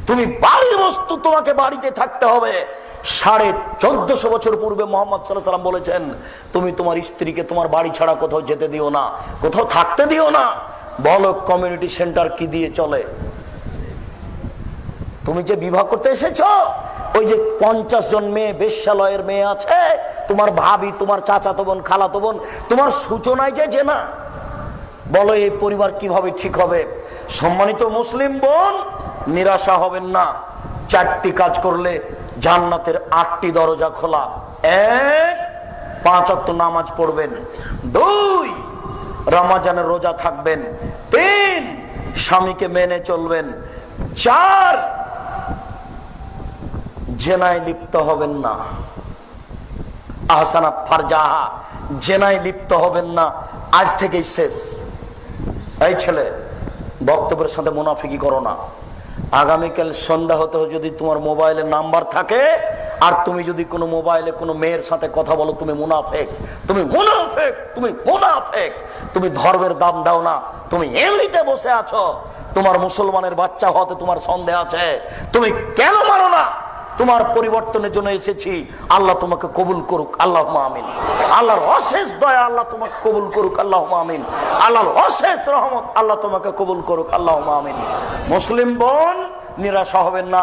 তুমি বাড়ির বস্তু, তোমাকে বাড়িতে থাকতে হবে। 1450 বছর পূর্বে মুহাম্মদ সাল্লাল্লাহু আলাইহি ওয়াসাল্লাম বলেছেন তুমি তোমার স্ত্রীকে তোমার বাড়ি ছাড়া কোথাও যেতে দিও না, কোথাও থাকতে দিও না। বলো কমিউনিটি সেন্টার কি দিয়ে চলে? তুমি যে বিবাহ করতে এসেছো, ওই যে 50 জন মেয়ে বেশ্যালয়ের মেয়ে আছে, তোমার ভাবি, তোমার চাচাতো বোন, খালাতো বোন, তোমার সূচনায় যে না, বলো এই পরিবার কিভাবে ঠিক হবে? সম্মানিত মুসলিম বোন, নিরাশা হবেন না। 4টি কাজ করলে জান্নাতের 8টি দরজা খোলা। 1, 5 ওয়াক্ত নামাজ পড়বেন। 2, রমজানের রোজা থাকবেন। 3, স্বামীকে মেনে চলবেন। 4, জেনায় লিপ্ত হবেন না। আহসানাত ফারজাহা, জেনায় লিপ্ত হবেন না। আজ থেকেই শেষ। এই ছেলে, বক্তব্যের সাথে মুনাফিকি করো না। আগামীকাল সন্ধ্যা হতে যদি তোমার মোবাইলে নাম্বার থাকে আর তুমি যদি কোনো মোবাইলে কোনো মেয়ের সাথে কথা বলো, তুমি মুনাফিক, তুমি মুনাফিক, তুমি মুনাফিক। তুমি ধর্মের দাম দাও না, তুমি এমনিতে বসে আছো। তোমার মুসলমানের বাচ্চা হতে তোমার সন্দেহ আছে, তুমি কেন মানো না? তোমার পরিবর্তনের জন্য এসেছি। আল্লাহ তোমাকে কবুল করুক, আল্লাহুম্মা আমিন। আল্লাহর অশেষ দয়া আল্লাহ তোমাকে কবুল করুক, আল্লাহুম্মা আমিন। আল্লাহর অশেষ রহমত আল্লাহ তোমাকে কবুল করুক, আল্লাহুম্মা আমিন। মুসলিম বোন, নিরাশা হবেন না।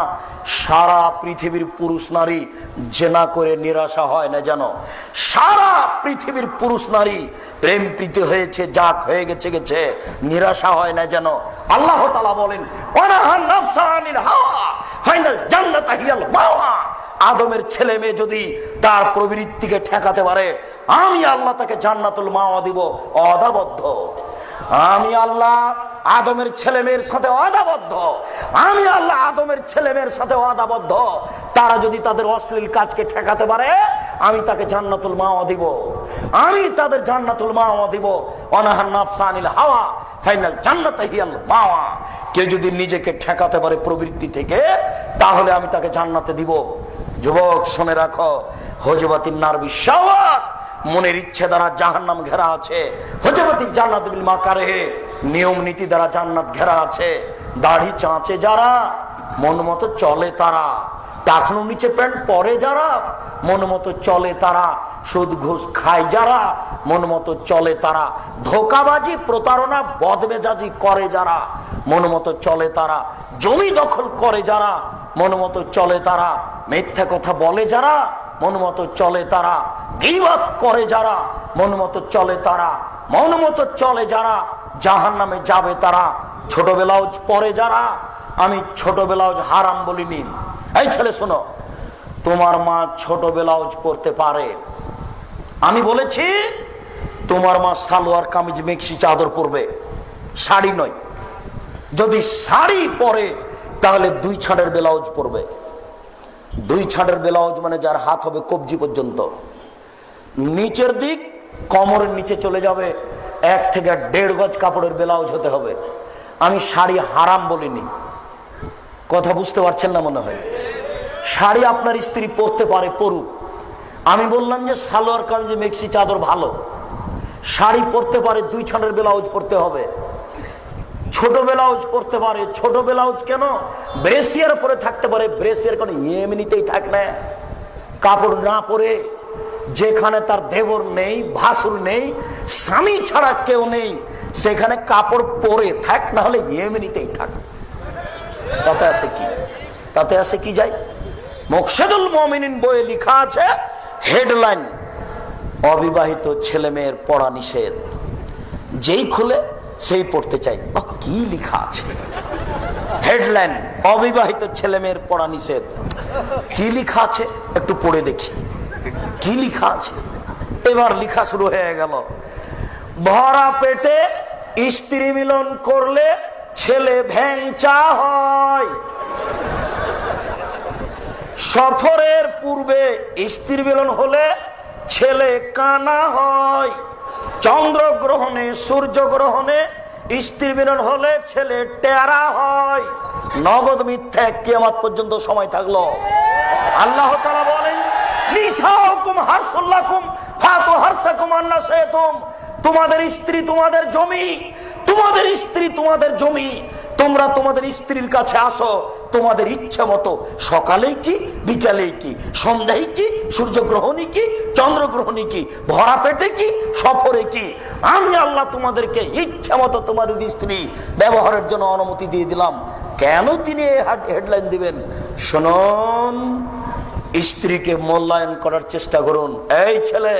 সারা পৃথিবীর পুরুষ নারী জেনা করে নিরাশা হয় না যেন। সারা পৃথিবীর পুরুষ নারী প্রেম প্রীতি হয়েছে, যাক হয়ে গেছে গেছে, নিরাশা হয় না যেন। আল্লাহ তাআলা বলেন, ওয়ানাহা নাফসা আনিল হাওয়া ফাইনাল জান্নাত হিয়াল মাওয়া। আদমের ছেলে মেয়ে যদি তার প্রবৃত্তিকে ঠেকাতে পারে, আমি আল্লাহ তাকে জান্নাতুল মাওয়া দিব অদাবদ্ধ। আমি আল্লাহ আদমের ছেলে মেয়ের সাথে অদাবদ্ধ। আমি আল্লাহ আদমের ছেলে মেয়ের সাথে অদাবদ্ধ। তারা যদি তাদের অশ্লীল কাজকে ঠেকাতে পারে, আমি তাকে জান্নাতুল মাওয়া দিব। আমি তাদের জান্নাতুল মাওয়া দিব। অনাহান নাফসা আনিল হাওয়া ফাইনাল জান্নাত হিয়াল মাওয়া। কেউ যদি নিজেকে ঠেকাতে পারে প্রবৃত্তি থেকে, তাহলে আমি তাকে জান্নাতে দিব। যুবক শুনে রাখো, হজবাতিন নার বিশাওয়াত, মনের ইচ্ছে দ্বারা জাহান্নাম ঘেরা আছে। হজবাতিন জান্নাত বিল মাকারিহ, নিয়ম নীতি দ্বারা জান্নাত ঘেরা আছে। দাড়ি চাঁচে যারা, মন মতো চলে তারা। টাকনু নিচে প্যান্ট পরে যারা, মন মতো চলে তারা। সুদ ঘুষ খায় যারা, মন মতো চলে তারা। ধোকাবাজি, প্রতারণা, বদমেজাজি করে যারা, মন মতো চলে তারা। জমি দখল করে যারা, মন মতো চলে তারা। মিথ্যা কথা বলে যারা, মন মতো চলে তারা। গীবত করে যারা, মন মতো চলে তারা। মন মতো চলে যারা, জাহান্নামে যাবে তারা। ছোট ব্লাউজ পরে যারা, আমি ছোট ব্লাউজ হারাম বলিনি। এই ছেলে শোনো, তোমার মা ছোট ব্লাউজ পরতে পারে, আমি বলেছি তোমার মা সালোয়ার কামিজ মেক্সি চাদর পরবে, শাড়ি নয়। যদি শাড়ি পরে তাহলে 2 ছাঁটের ব্লাউজ পরবে। 2 ছাঁটের ব্লাউজ মানে যার হাত হবে কবজি পর্যন্ত, নিচের দিক কোমরের নিচে চলে যাবে 1 থেকে 1.5 গজ কাপড়ের ব্লাউজ হতে হবে। আমি শাড়ি হারাম বলিনি, কথা বুঝতে পারছেন না মনে হয়। শাড়ি আপনার স্ত্রী পরতে পারে, পরুক। আমি বললাম যে সালোয়ার কামিজ মেক্সি চাদর ভালো, শাড়ি পরতে পারে, 2 ছাঁটের ব্লাউজ পরতে হবে। ছোট ব্লাউজ পরতে পারে, ছোট ব্লাউজ কেন, ব্রেসিয়ার পরে থাকতে পারে। ব্রেসিয়ার কেন, এমনিতেই থাক না, কাপড় না পরে। যেখানে তার দেবর নেই, ভাসুর নেই, স্বামী ছাড়া কেউ নেই, সেখানে কাপড় পরে থাক, না হলে এমনিতেই থাক। তাতে আছে কি? তাতে আছে কি যায়? মুকশিদুল মুমিনিন বইয়ে লেখা আছে, হেডলাইন, অবিবাহিত ছেলে মেয়ের পড়া নিষেধ। যেই খুলে সেই পড়তে চাই। কি লেখা আছে হেডলাইন, অবিবাহিত ছেলে মেয়ের পড়া নিষেধ। কি লেখা আছে একটু পড়ে দেখি, কি লেখা আছে। এবার লেখা শুরু হয়ে গেল, ভরা পেটে স্ত্রী মিলন করলে ছেলে ভ্যাংচা হয়। সফরের পূর্বে স্ত্রী মিলন হলে ছেলে কানা হয়। চন্দ্রগ্রহণে, সূর্যগ্রহণে স্ত্রী মিলন হলে ছেলে টেরা হয়। নগদ মিথ্যা, কিয়ামত পর্যন্ত সময় থাকলো। আল্লাহ তাআলা বলেন, নিসাউকুম হারসুল লাকুম ফাতু হারসাকুম আন্না শাইতুম। তোমাদের স্ত্রী তোমাদের জমি, তোমাদের স্ত্রী তোমাদের জমি। তোমরা তোমাদের স্ত্রীর কাছে আসো তোমাদের ইচ্ছা মতো, সকালেই কি, বিকালেই কি, সন্ধ্যায় কি, সূর্যগ্রহণই কি, চন্দ্রগ্রহণই কি, ভরা পেটে কি, সফরে কি। আমি আল্লাহ তোমাদেরকে ইচ্ছা মতো তোমাদের স্ত্রী ব্যবহারের জন্য অনুমতি দিয়ে দিলাম। কেন তিনি হেডলাইন দিবেন? শুনুন, স্ত্রীকে মূল্যায়ন করার চেষ্টা করুন। এই ছেলে,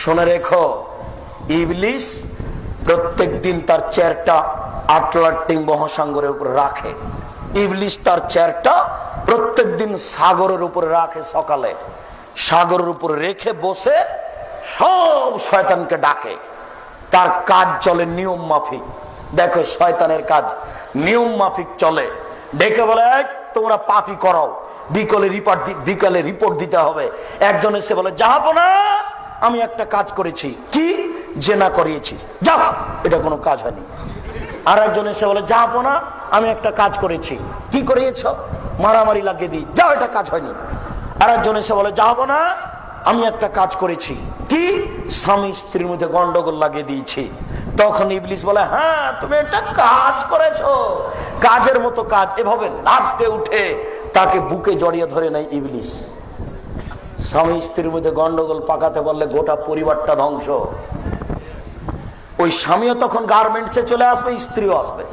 শুনে রেখো, ইবলিস প্রত্যেক দিন তার চেয়ারটা আটলান্টিক মহাসাগরের উপরে রাখে। ইবলিস তার চেয়ারটা প্রত্যেক দিন সাগরের উপরে রাখে। সকালে সাগরের উপরে রেখে বসে সব শয়তানকে ডাকে। তার কাজ চলে নিয়ম মাফিক। দেখো, শয়তানের কাজ নিয়ম মাফিক চলে। ডেকে বলে, তোমরা পাপি করাও, বিকালে রিপোর্ট দিতে হবে। একজন এসে বলে, জাহাপনা, আমি একটা কাজ করেছি। কি? জেনা করিয়েছি। যাও, এটা কোনো কাজ হয়নি। আর একজন এসে বলে, জাহাপনা, আমি একটা কাজ করেছি। কি করিয়েছ? মারামারি লাগিয়ে দিই। যাও, এটা কাজ হয়নি। আর একজন এসে বলে, জাহাপনা, আমি একটা কাজ করেছি। কি? স্বামী স্ত্রীর মধ্যে গন্ডগোল লাগিয়ে দিয়েছি। তখন ইবলিস বলে, হ্যাঁ, তুমি একটা কাজ করেছো, কাজের মতো কাজ। এভাবে লাফতে উঠে তাকে বুকে জড়িয়ে ধরে নেয় ইবলিস। স্বামী স্ত্রীর মধ্যে গন্ডগোল পাকাতে বললে গোটা পরিবারটা ধ্বংস। ওই স্বামীও তখন গার্মেন্টসে চলে আসবে, স্ত্রীও আসবে।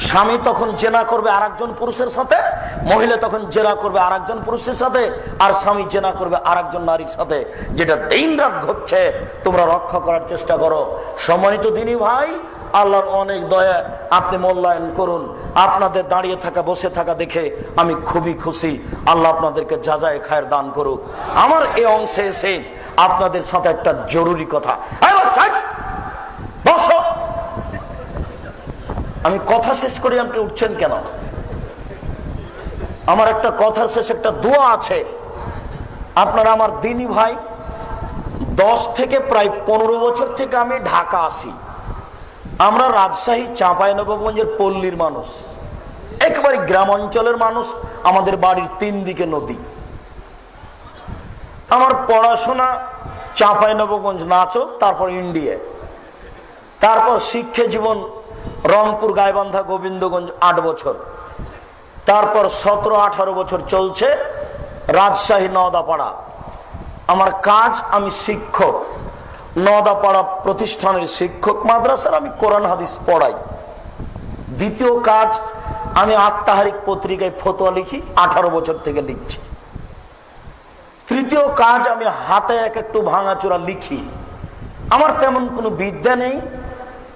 স্বামী তখন জেনা করবে আরেকজন পুরুষের সাথে, মহিলা তখন জেনা করবে আরেকজন পুরুষের সাথে, আর স্বামী জেনা করবে আরেকজন নারীর সাথে। যেটা দিনরাত ঘটছে, তোমরা রক্ষা করার চেষ্টা করো। সম্মানিত দিনী ভাই, আল্লাহর অনেক দয়া, আপনি মূল্যায়ন করুন। আপনাদের দাঁড়িয়ে থাকা বসে থাকা দেখে আমি খুবই খুশি। আল্লাহ আপনাদেরকে যাজায়ে খায়ের দান করুক। আমার এই অংশে এসে আপনাদের সাথে একটা জরুরি কথা। বসো, আমি কথা শেষ করি, আপনি উঠছেন কেন? আমার একটা কথার শেষে একটা দোয়া আছে। আপনারা আমার দিনী ভাই, 10 থেকে প্রায় 15 বছর থেকে আমি ঢাকা আসি। আমরা রাজশাহী চাঁপাইনবাবগঞ্জের পল্লীর মানুষ, একেবারে গ্রাম অঞ্চলের মানুষ। আমাদের বাড়ির 3 দিকে নদী। আমার পড়াশোনা চাঁপাইনবাবগঞ্জ, নাচক, তারপর ইন্ডিয়া, তারপর শিক্ষা জীবন রংপুর, গাইবান্ধা, গোবিন্দগঞ্জ 8 বছর, তারপর 17-18 বছর চলছে রাজশাহী নওদাপাড়া। আমার কাজ, আমি শিক্ষক, নওদাপাড়া প্রতিষ্ঠানের শিক্ষক, মাদ্রাসার আমি কোরআন হাদিস পড়াই। দ্বিতীয় কাজ, আমি আত্মাহারিক পত্রিকায় ফতোয়া লিখি, 18 বছর থেকে লিখছি। তৃতীয় কাজ, আমি হাতে একটু ভাঙাচোরা লিখি। আমার তেমন কোনো বিদ্যা নেই,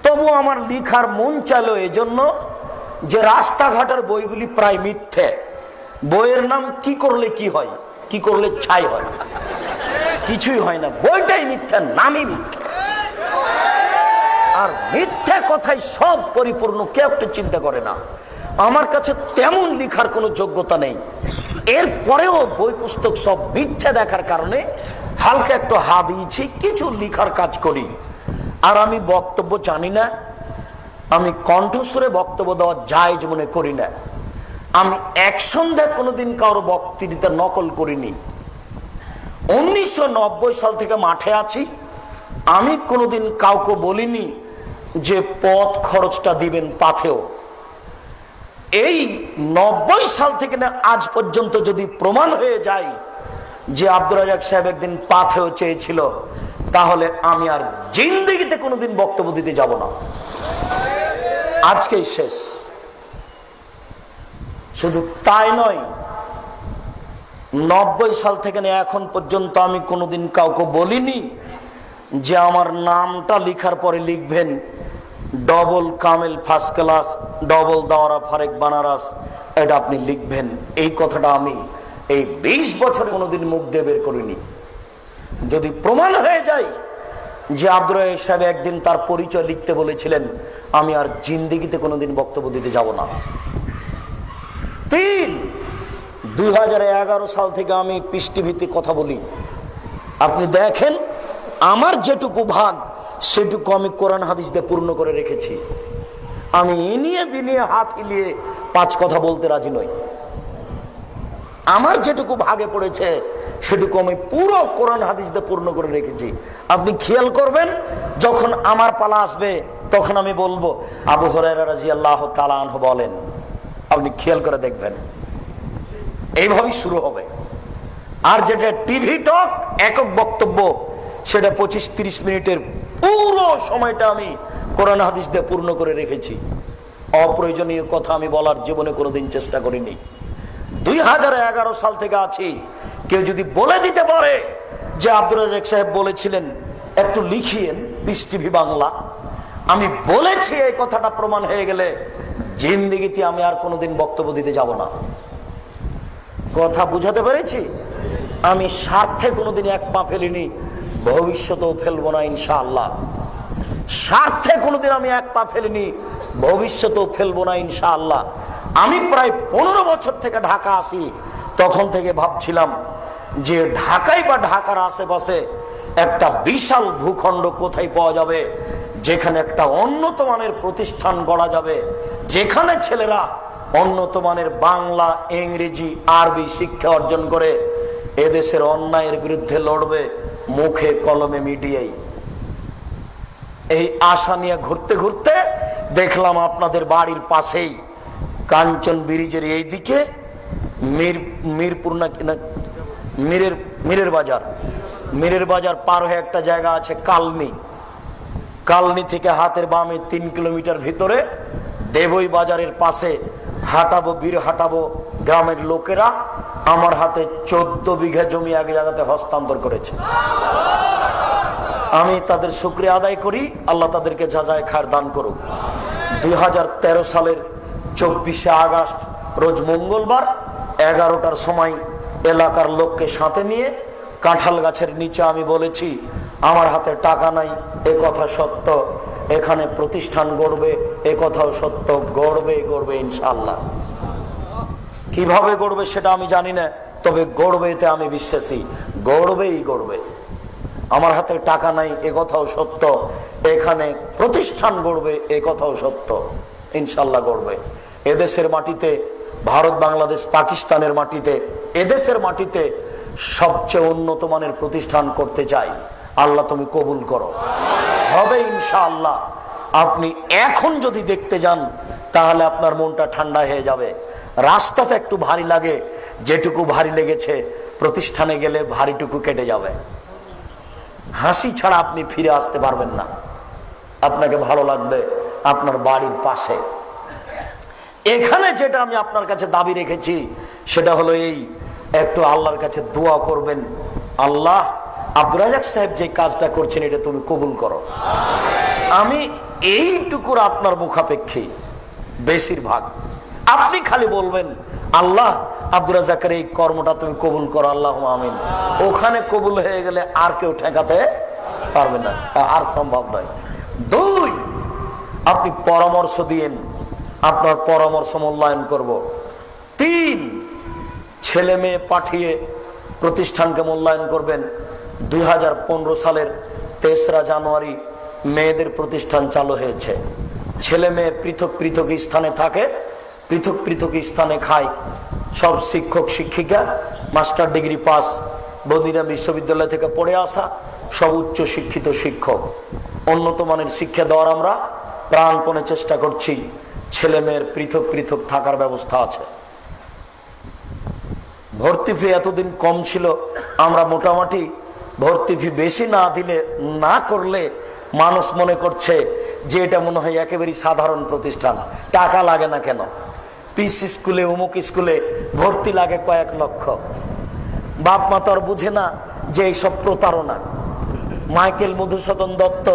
তবু আমার লিখার মন চাইলো এজন্য যে রাস্তাঘাটের বইগুলি প্রায় মিথ্যে। বইয়ের নাম কি করলে কি হয়, কি করলে ছাই হয়, কিছুই হয় না। বইটাই মিথ্যা, নামই মিথ্যা। আর মিথ্যা কথাই সব পরিপূর্ণ, কেউ একটা চিন্তা করে না। আমার কাছে তেমন লিখার কোনো যোগ্যতা নেই। এরপরেও বই পুস্তক সব মিথ্যা দেখার কারণে হালকা একটু হাত দিয়েছি, কিছু লিখার কাজ করি। আর আমি বক্তব্য জানি না, আমি কণ্ঠস্বরে বক্তব্য দেওয়া জায়েজ মনে করি না। আমি এক সন্ধ্যায় কোনোদিন কারো বক্তৃতা নকল করিনি। 1990 সাল থেকে মাঠে আছি। আমি কোনোদিন কাউকে বলিনি যে পথ খরচটা দিবেন পাথেও। এই 90 সাল থেকে না আজ পর্যন্ত যদি প্রমাণ হয়ে যায় যে আব্দুর রাজ্জাক সাহেব একদিন পাথেও চেয়েছিল, তাহলে আমি আর জিন্দেগিতে কোনোদিন বক্তব্য দিতে যাব না। আজকেই শেষ। শুধু তাই নয়, 90 সাল থেকে এখন পর্যন্ত আমি কোনোদিন কাউকে বলিনি যে আমার নামটা লিখার পরে লিখবেন ডবল কামেল ফার্স্ট ক্লাস, ডবল দাওরা ফারেক বানারস, এটা আপনি লিখবেন। এই কথাটা আমি এই 20 বছর কোনোদিন মুখ দিয়ে বের করিনি। যদি প্রমাণ হয়ে যায় যে আব্দুর রাজ্জাক সাহেব একদিন তার পরিচয় লিখতে বলেছিলেন, আমি আর জিন্দেগিতে কোনোদিন বক্তব্য দিতে যাব না। 3, 2011 সাল থেকে আমি পিস টিভিতে কথা বলি। আপনি দেখেন, আমার যেটুকু ভাগ সেটুকু আমি কোরআন হাদিস দিয়ে পূর্ণ করে রেখেছি। আমি ইনিয়ে বিনিয়ে হাত হিলিয়ে 5 কথা বলতে রাজি নই। আমার যেটুকু ভাগে পড়েছে সেটুকু আমি পুরো কোরআন হাদিস দিয়ে পূর্ণ করে রেখেছি। আপনি খেয়াল করবেন, যখন আমার পালা আসবে তখন আমি বলবো আবু হুরায়রা রাদিয়াল্লাহু তাআলা আনহু বলেন। আপনি খেয়াল করে দেখবেন, এইভাবেই শুরু হবে। আর যেটা টিভি টক একক বক্তব্য, সেটা 25-30 মিনিটের পুরো সময়টা আমি কোরআন হাদিস দিয়ে পূর্ণ করে রেখেছি। অপ্রয়োজনীয় কথা আমি বলার জীবনে কোনোদিন চেষ্টা করিনি। 2011 সাল থেকে আছি। কেউ যদি বলে দিতে পারে যে আব্দুর রাজ্জাক সাহেব বলেছিলেন, একটু লিখিয়েন পিস টিভি বাংলা, আমি বলেছি এই কথাটা প্রমাণ হয়ে গেলে জিন্দেগিতে আমি আর কোনোদিন বক্তব্য দিতে যাব না। কথা বুঝাতে পেরেছি? আমি স্বার্থে কোনোদিন এক পা ফেলিনি, ভবিষ্যতেও ফেলবো না ইনশাআল্লাহ। স্বার্থে কোনোদিন আমি এক পা ফেলিনি, ভবিষ্যতেও ফেলবো না ইনশাআল্লাহ। আমি প্রায় 15 বছর থেকে ঢাকা আসি, তখন থেকে ভাবছিলাম যে ঢাকায় বা ঢাকার আশেপাশে একটা বিশাল ভূখণ্ড কোথায় পাওয়া যাবে যেখানে একটা উন্নত মানের প্রতিষ্ঠান গড়া যাবে, যেখানে ছেলেরা উন্নত মানের বাংলা, ইংরেজি, আরবি শিক্ষা অর্জন করে এদেশের অন্যায়ের বিরুদ্ধে লড়বে মুখে কলমে মিডিয়ায়। এই আশা নিয়ে ঘুরতে ঘুরতে দেখলাম আপনাদের বাড়ির পাশেই কাঞ্চন ব্রিজের এই দিকে মিরপুর না কিনা মিরের বাজার পার হয়ে একটা জায়গা আছে কালনি থেকে হাতের বামে 3 কিলোমিটার ভিতরে দেবই বাজারের পাশে হাঁটাবো গ্রামের লোকেরা আমার হাতে 14 বিঘা জমি এক জায়গাতে হস্তান্তর করেছে। আমি তাদের শুকরিয়া আদায় করি, আল্লাহ তাদেরকে যাজায় খায়ের দান করুক। 2013 সালের 24শে আগস্ট রোজ মঙ্গলবার 11টার সময় এলাকার লোককে সাথে নিয়ে কাঁঠাল গাছের নিচে আমি বলেছি, আমার হাতে টাকা নাই এ কথা সত্য, এখানে প্রতিষ্ঠান গড়বে এ কথাও সত্য, গড়বে ইনশাআল্লাহ। কিভাবে গড়বে সেটা আমি জানি না, তবে গড়বে এতে আমি বিশ্বাসী, গড়বে। আমার হাতে টাকা নাই এ কথাও সত্য, এখানে প্রতিষ্ঠান গড়বে এ কথাও সত্য, ইনশাআল্লাহ গড়বে। এদেশের মাটিতে, ভারত, বাংলাদেশ, পাকিস্তানের মাটিতে, এদেশের মাটিতে সবচেয়ে উন্নত মানের প্রতিষ্ঠান করতে চাই। আল্লাহ তুমি কবুল করো, হবে ইনশাআল্লাহ। আপনি এখন যদি দেখতে যান তাহলে আপনার মনটা ঠান্ডা হয়ে যাবে। রাস্তাতে একটু ভারী লাগে, যেটুকু ভারী লেগেছে প্রতিষ্ঠানে গেলে ভারীটুকু কেটে যাবে। হাসি ছাড়া আপনি ফিরে আসতে পারবেন না। আপনাকে ভালো লাগবে আপনার বাড়ির পাশে। এখানে যেটা আমি আপনার কাছে দাবি রেখেছি সেটা হলো এই, একটু আল্লাহর কাছে দোয়া করবেন, আল্লাহ আব্দুর রাজ্জাক সাহেব যে কাজটা করছেন এটা তুমি কবুল করো। আমি এইটুকুর আপনার মুখাপেক্ষী, বেশিরভাগ আপনি খালি বলবেন আল্লাহ আব্দুর রাজ্জাকের এই কর্মটা তুমি কবুল করো, আল্লাহুম্মা আমিন। ওখানে কবুল হয়ে গেলে আর কেউ ঠেকাতে পারবে না, আর সম্ভব নয়। 2, আপনি পরামর্শ দিয়েন, আপনার পরামর্শ মূল্যায়ন করব। 3, ছেলে মেয়ে পাঠিয়ে প্রতিষ্ঠানকে মূল্যায়ন করবেন। 2015 সালের 3রা জানুয়ারি মেয়েদের প্রতিষ্ঠান চালু হয়েছে। ছেলে মেয়ে পৃথক স্থানে থাকে, পৃথক স্থানে খায়। সব শিক্ষক শিক্ষিকা মাস্টার ডিগ্রি পাস, বদিনা বিশ্ববিদ্যালয় থেকে পড়ে আসা, সব উচ্চ শিক্ষিত শিক্ষক। উন্নত মানের শিক্ষা দেওয়ার আমরা প্রাণপণে চেষ্টা করছি। ছেলে মেয়ের পৃথক থাকার ব্যবস্থা আছে। ভর্তি ফি এতদিন কম ছিল, আমরা মোটামুটি ভর্তি ফি বেশি না করলে মানুষ মনে করছে যে এটা মনে হয় একেবারেই সাধারণ প্রতিষ্ঠান, টাকা লাগে না কেন? পিস স্কুলে, অমুক স্কুলে ভর্তি লাগে কয়েক লক্ষ। বাপ মা তো আর বুঝে না যে এইসব প্রতারণা। মাইকেল মধুসূদন দত্ত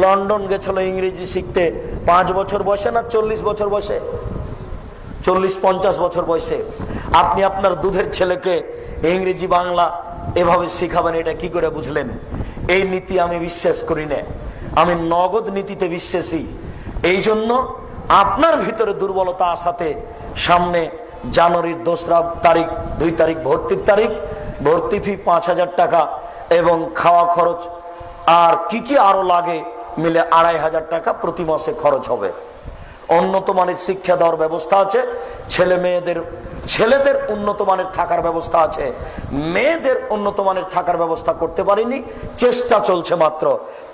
লন্ডন গেছিল ইংরেজি শিখতে, 5 বছর বয়সে না 40 বছর বয়সে, 40-50 বছর বয়সে। আপনি আপনার দুধের ছেলেকে ইংরেজি বাংলা এভাবে শিখাবেন, এটা কি করে বুঝলেন? এই নীতি আমি বিশ্বাস করি না, আমি নগদ নীতিতে বিশ্বাসী। এই জন্য আপনার ভিতরে দুর্বলতা আসাতে সামনে জানুয়ারির 2 তারিখ ভর্তির তারিখ, ভর্তি ফি 5,000 টাকা এবং খাওয়া খরচ আর কি আরো লাগে মিলে 2,500 টাকা প্রতি মাসে খরচ হবে। উন্নত মানের শিক্ষা দেওয়ার ব্যবস্থা আছে, ছেলেদের উন্নত মানের থাকার ব্যবস্থা আছে, মেয়েদের উন্নত মানের থাকার ব্যবস্থা করতে পারিনি, চেষ্টা চলছে মাত্র।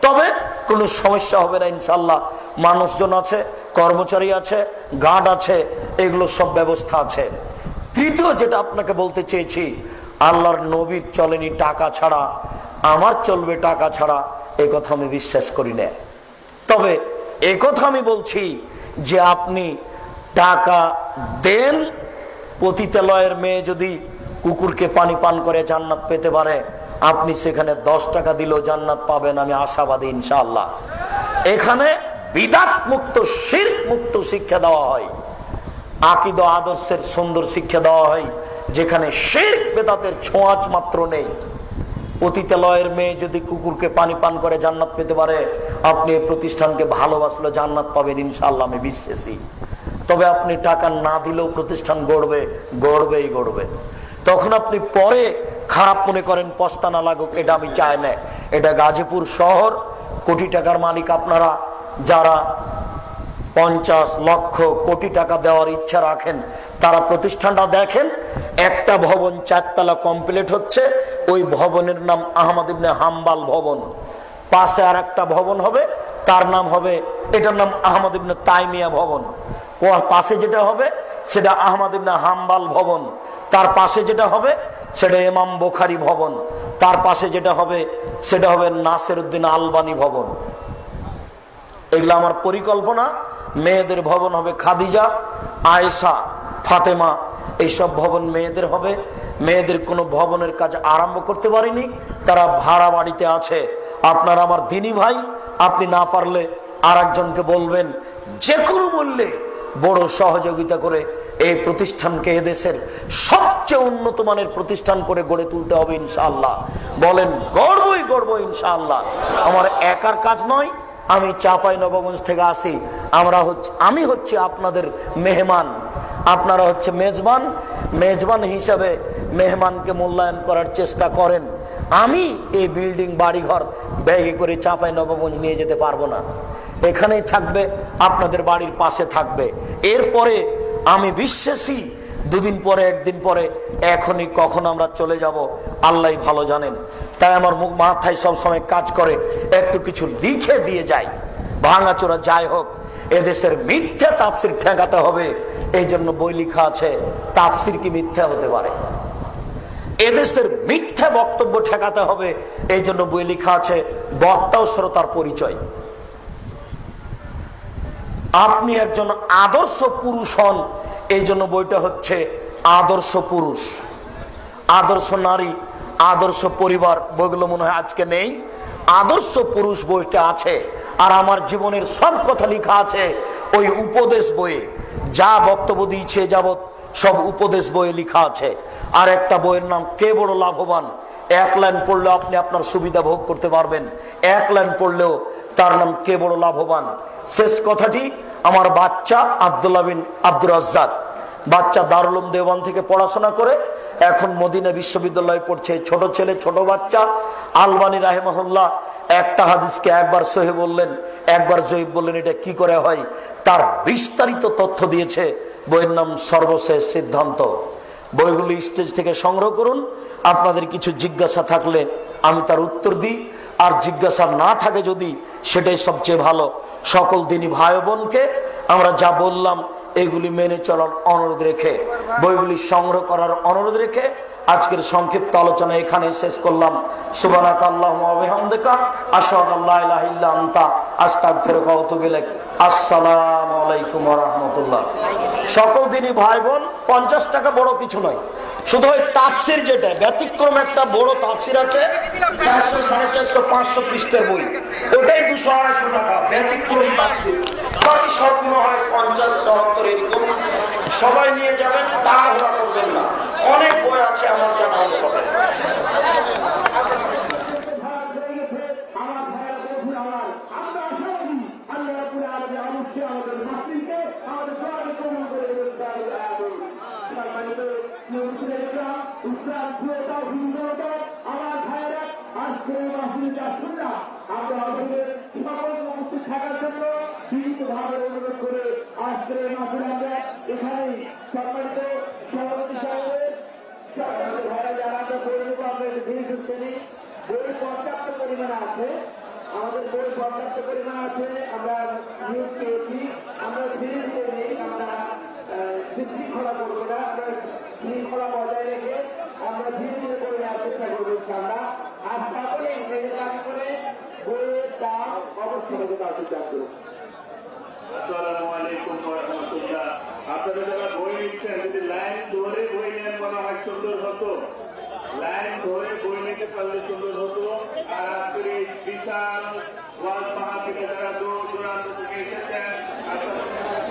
তবে কোনো সমস্যা হবে না ইনশাল্লাহ। মানুষজন আছে, কর্মচারী আছে, গার্ড আছে, এগুলো সব ব্যবস্থা আছে। তৃতীয় যেটা আপনাকে বলতে চেয়েছি, আল্লাহর নবীর চলেনি টাকা ছাড়া, আমার চলবে টাকা ছাড়া, এ কথা আমি বিশ্বাস করি না। তবে এ কথা আমি বলছি, যে আপনি টাকা দেন, পতিতালয়ের মেয়ে যদি কুকুরকে পানি পান করে জান্নাত পেতে পারে, আপনি সেখানে 10 টাকা দিলেও জান্নাত পাবেন, আমি আশাবাদী ইনশাআল্লাহ। এখানে বিদআত মুক্ত, শিরক মুক্ত শিক্ষা দেওয়া হয়, আকীদা আদর্শের সুন্দর শিক্ষা দেওয়া হয়, যেখানে শিরক বেদাতের ছোঁয়াচ মাত্র নেই। পতিতালয়ের মেয়ে যদি কুকুরকে পানি পান করে জান্নাত পেতে পারে, আপনি এই প্রতিষ্ঠানকে ভালোবাসলে জান্নাত পাবেন ইনশাআল্লাহ, আমি বিশ্বাসী। তবে আপনি টাকা না দিলেও প্রতিষ্ঠান গড়বে। তখন আপনি পরে খারাপ মনে করেন, পস্তানা লাগুক, এটা আমি চাই না। এটা গাজীপুর শহর, কোটি টাকার মালিক আপনারা যারা 50 লক্ষ কোটি টাকা দেওয়ার ইচ্ছা রাখেন, তারা প্রতিষ্ঠানটা দেখেন। একটা ভবন 4 তলা কমপ্লিট হচ্ছে, ওই ভবনের নাম আহমদ ইবনে হাম্বাল ভবন। পাশে আর একটা ভবন হবে, তার নাম হবে, এটার নাম আহমদ ইবনে তাইমিয়া ভবন। ওর পাশে যেটা হবে সেটা আহমদ ইবনে হাম্বাল ভবন। তার পাশে যেটা হবে সেটা ইমাম বুখারী ভবন। তার পাশে যেটা হবে সেটা হবে নাসিরউদ্দিন আলবানী ভবন। এগুলো আমার পরিকল্পনা। মেয়েদের ভবন হবে খাদিজা, আয়েশা, ফাতেমা, এইসব ভবন মেয়েদের হবে। মেয়েদের কোনো ভবনের কাজ আরম্ভ করতে পারিনি, তারা ভাড়া বাড়িতে আছে। আপনার আমার দিনী ভাই, আপনি না পারলে আর একজনকে বলবেন, যে কোনো মূল্যে বড় সহযোগিতা করে এই প্রতিষ্ঠানকে এদেশের সবচেয়ে উন্নত মানের প্রতিষ্ঠান করে গড়ে তুলতে হবে ইনশাআল্লাহ। বলেন গড়ব ইনশাআল্লাহ। আমার একার কাজ নয়, আমি চাঁপাইনবাবগঞ্জ থেকে আসি। আমি হচ্ছে আপনাদের মেহমান, আপনারা হচ্ছে মেজবান। মেজবান হিসাবে মেহমানকে মূল্যায়ন করার চেষ্টা করেন। আমি এই বিল্ডিং বাড়িঘর ব্যাগে করে চাঁপাইনবাবগঞ্জ নিয়ে যেতে পারবো না, এখানেই থাকবে, আপনাদের বাড়ির পাশে থাকবে। এরপরে আমি বিশ্বাসী 2 দিন পরে, 1 দিন পরে, এখনই কখন আমরা চলে যাব আল্লাহ ভালো জানেন। তাই আমার মুখ মাথায় সবসময় কাজ করে একটু কিছু লিখে দিয়ে যাই, ভাঙাচোরা যাই হোক। এদেশের মিথ্যা তাফসির ঠেকাতে হবে, এই জন্য বই লেখা আছে। তাফসির কি মিথ্যা হতে পারে? এদেশের মিথ্যা বক্তব্য ঠেকাতে হবে, এই জন্য বই লেখা আছে বক্তা ও শ্রোতার পরিচয়। আপনি একজন আদর্শ পুরুষ হন, এই জন্য বইটা হচ্ছে আদর্শ পুরুষ, আদর্শ নারী, আদর্শ পরিবার, বইগুলো মনে হয় আজকে নেই। আদর্শ পুরুষ বইটা আছে। আর আমার জীবনের সব কথা লেখা আছে ওই উপদেশ বইয়ে। যা বক্তব্য দিয়েছে যাবৎ সব উপদেশ বইয়ে লেখা আছে। আর একটা বইয়ের নাম কে বড় লাভবান। 1 লাইন পড়লেও আপনি আপনার সুবিধা ভোগ করতে পারবেন, 1 লাইন পড়লেও তার নাম কে বড় লাভবান। শেষ কথাটি, আমার বাচ্চা আব্দুল্লাহ বিন আব্দুর রাজ্জাক, বাচ্চা দারুল উলুম দেওবন্দ থেকে পড়াশোনা করে এখন মদিনা বিশ্ববিদ্যালয়ে পড়ছে। ছোট ছেলে, ছোট বাচ্চা। আলবানী রাহিমাহুল্লাহ একটা হাদিসকে একবার সহিহ বললেন, একবার জয়ীফ বললেন, এটা কি করে হয় তার বিস্তারিত তথ্য দিয়েছে। বইয়ের নাম সর্বশেষ সিদ্ধান্ত। বইগুলি স্টেজ থেকে সংগ্রহ করুন। আপনাদের কিছু জিজ্ঞাসা থাকলে আমি তার উত্তর দিই, আর জিজ্ঞাসা না থাকে যদি, সেটাই সবচেয়ে ভালো। সকল দিনী ভাই বোনকে আমরা যা বললাম এগুলি মেনে চলার অনুরোধ রেখে, বইগুলি সংগ্রহ করার অনুরোধ রেখে আজকের সংক্ষিপ্ত আলোচনা এখানে শেষ করলাম। সুবহানাকা আল্লাহুম্মা ওয়া বিহামদিকা আশহাদু আল্লা ইলাহা ইল্লা আনতা আস্তাগফিরুকা ওয়া আতুবু ইলাইক। আসসালামু আলাইকুম ওয়া রাহমাতুল্লাহ। সকল দিনই ভাই বোন, 50 টাকা বড় কিছু নয়, শুধু ওই তাফসির যেটা ব্যতিক্রম একটা বড় তাফসির আছে 400, 450, 500 পৃষ্ঠার বই, ওটাই 200-250 টাকা ব্যতিক্রম তাফসির। বাকি সবগুলো হয় 50-70 এরকম। সবাই নিয়ে যাবেন, তাড়াহুড়া করবেন না, অনেক বই আছে আমার জানা মতো। পর্যাপ্ত পরিমাণ আছে, আমাদের বই পর্যাপ্ত পরিমাণ আছে। আমরা নিয়োগ পেয়েছি, আমরা ধীরে ধীরে নেই, আমরা শৃঙ্খলা করবো না, আমরা শৃঙ্খলা বজায় রেখে আমরা ধীরে ধীরে করে নেওয়ার চেষ্টা করবো ইনশাআল্লাহ। আর সকলেই মেরে দাবি করে বইয়ের দাম অবশ্যই দেওয়ার চেষ্টা করবো। আসসালামু আলাইকুম ওয়া রাহমাতুল্লাহ। আপনারা যারা বই নিচ্ছেন যদি লাইন ধরে বই নেন মনে হয় সুন্দর হতো, লাইন ধরে বই নিতে পারলে সুন্দর হতো। আর আজকের এই বিশাল ওয়াজ মাহফিলে যারা দূর দূরান্ত থেকে এসেছেন, আপনারা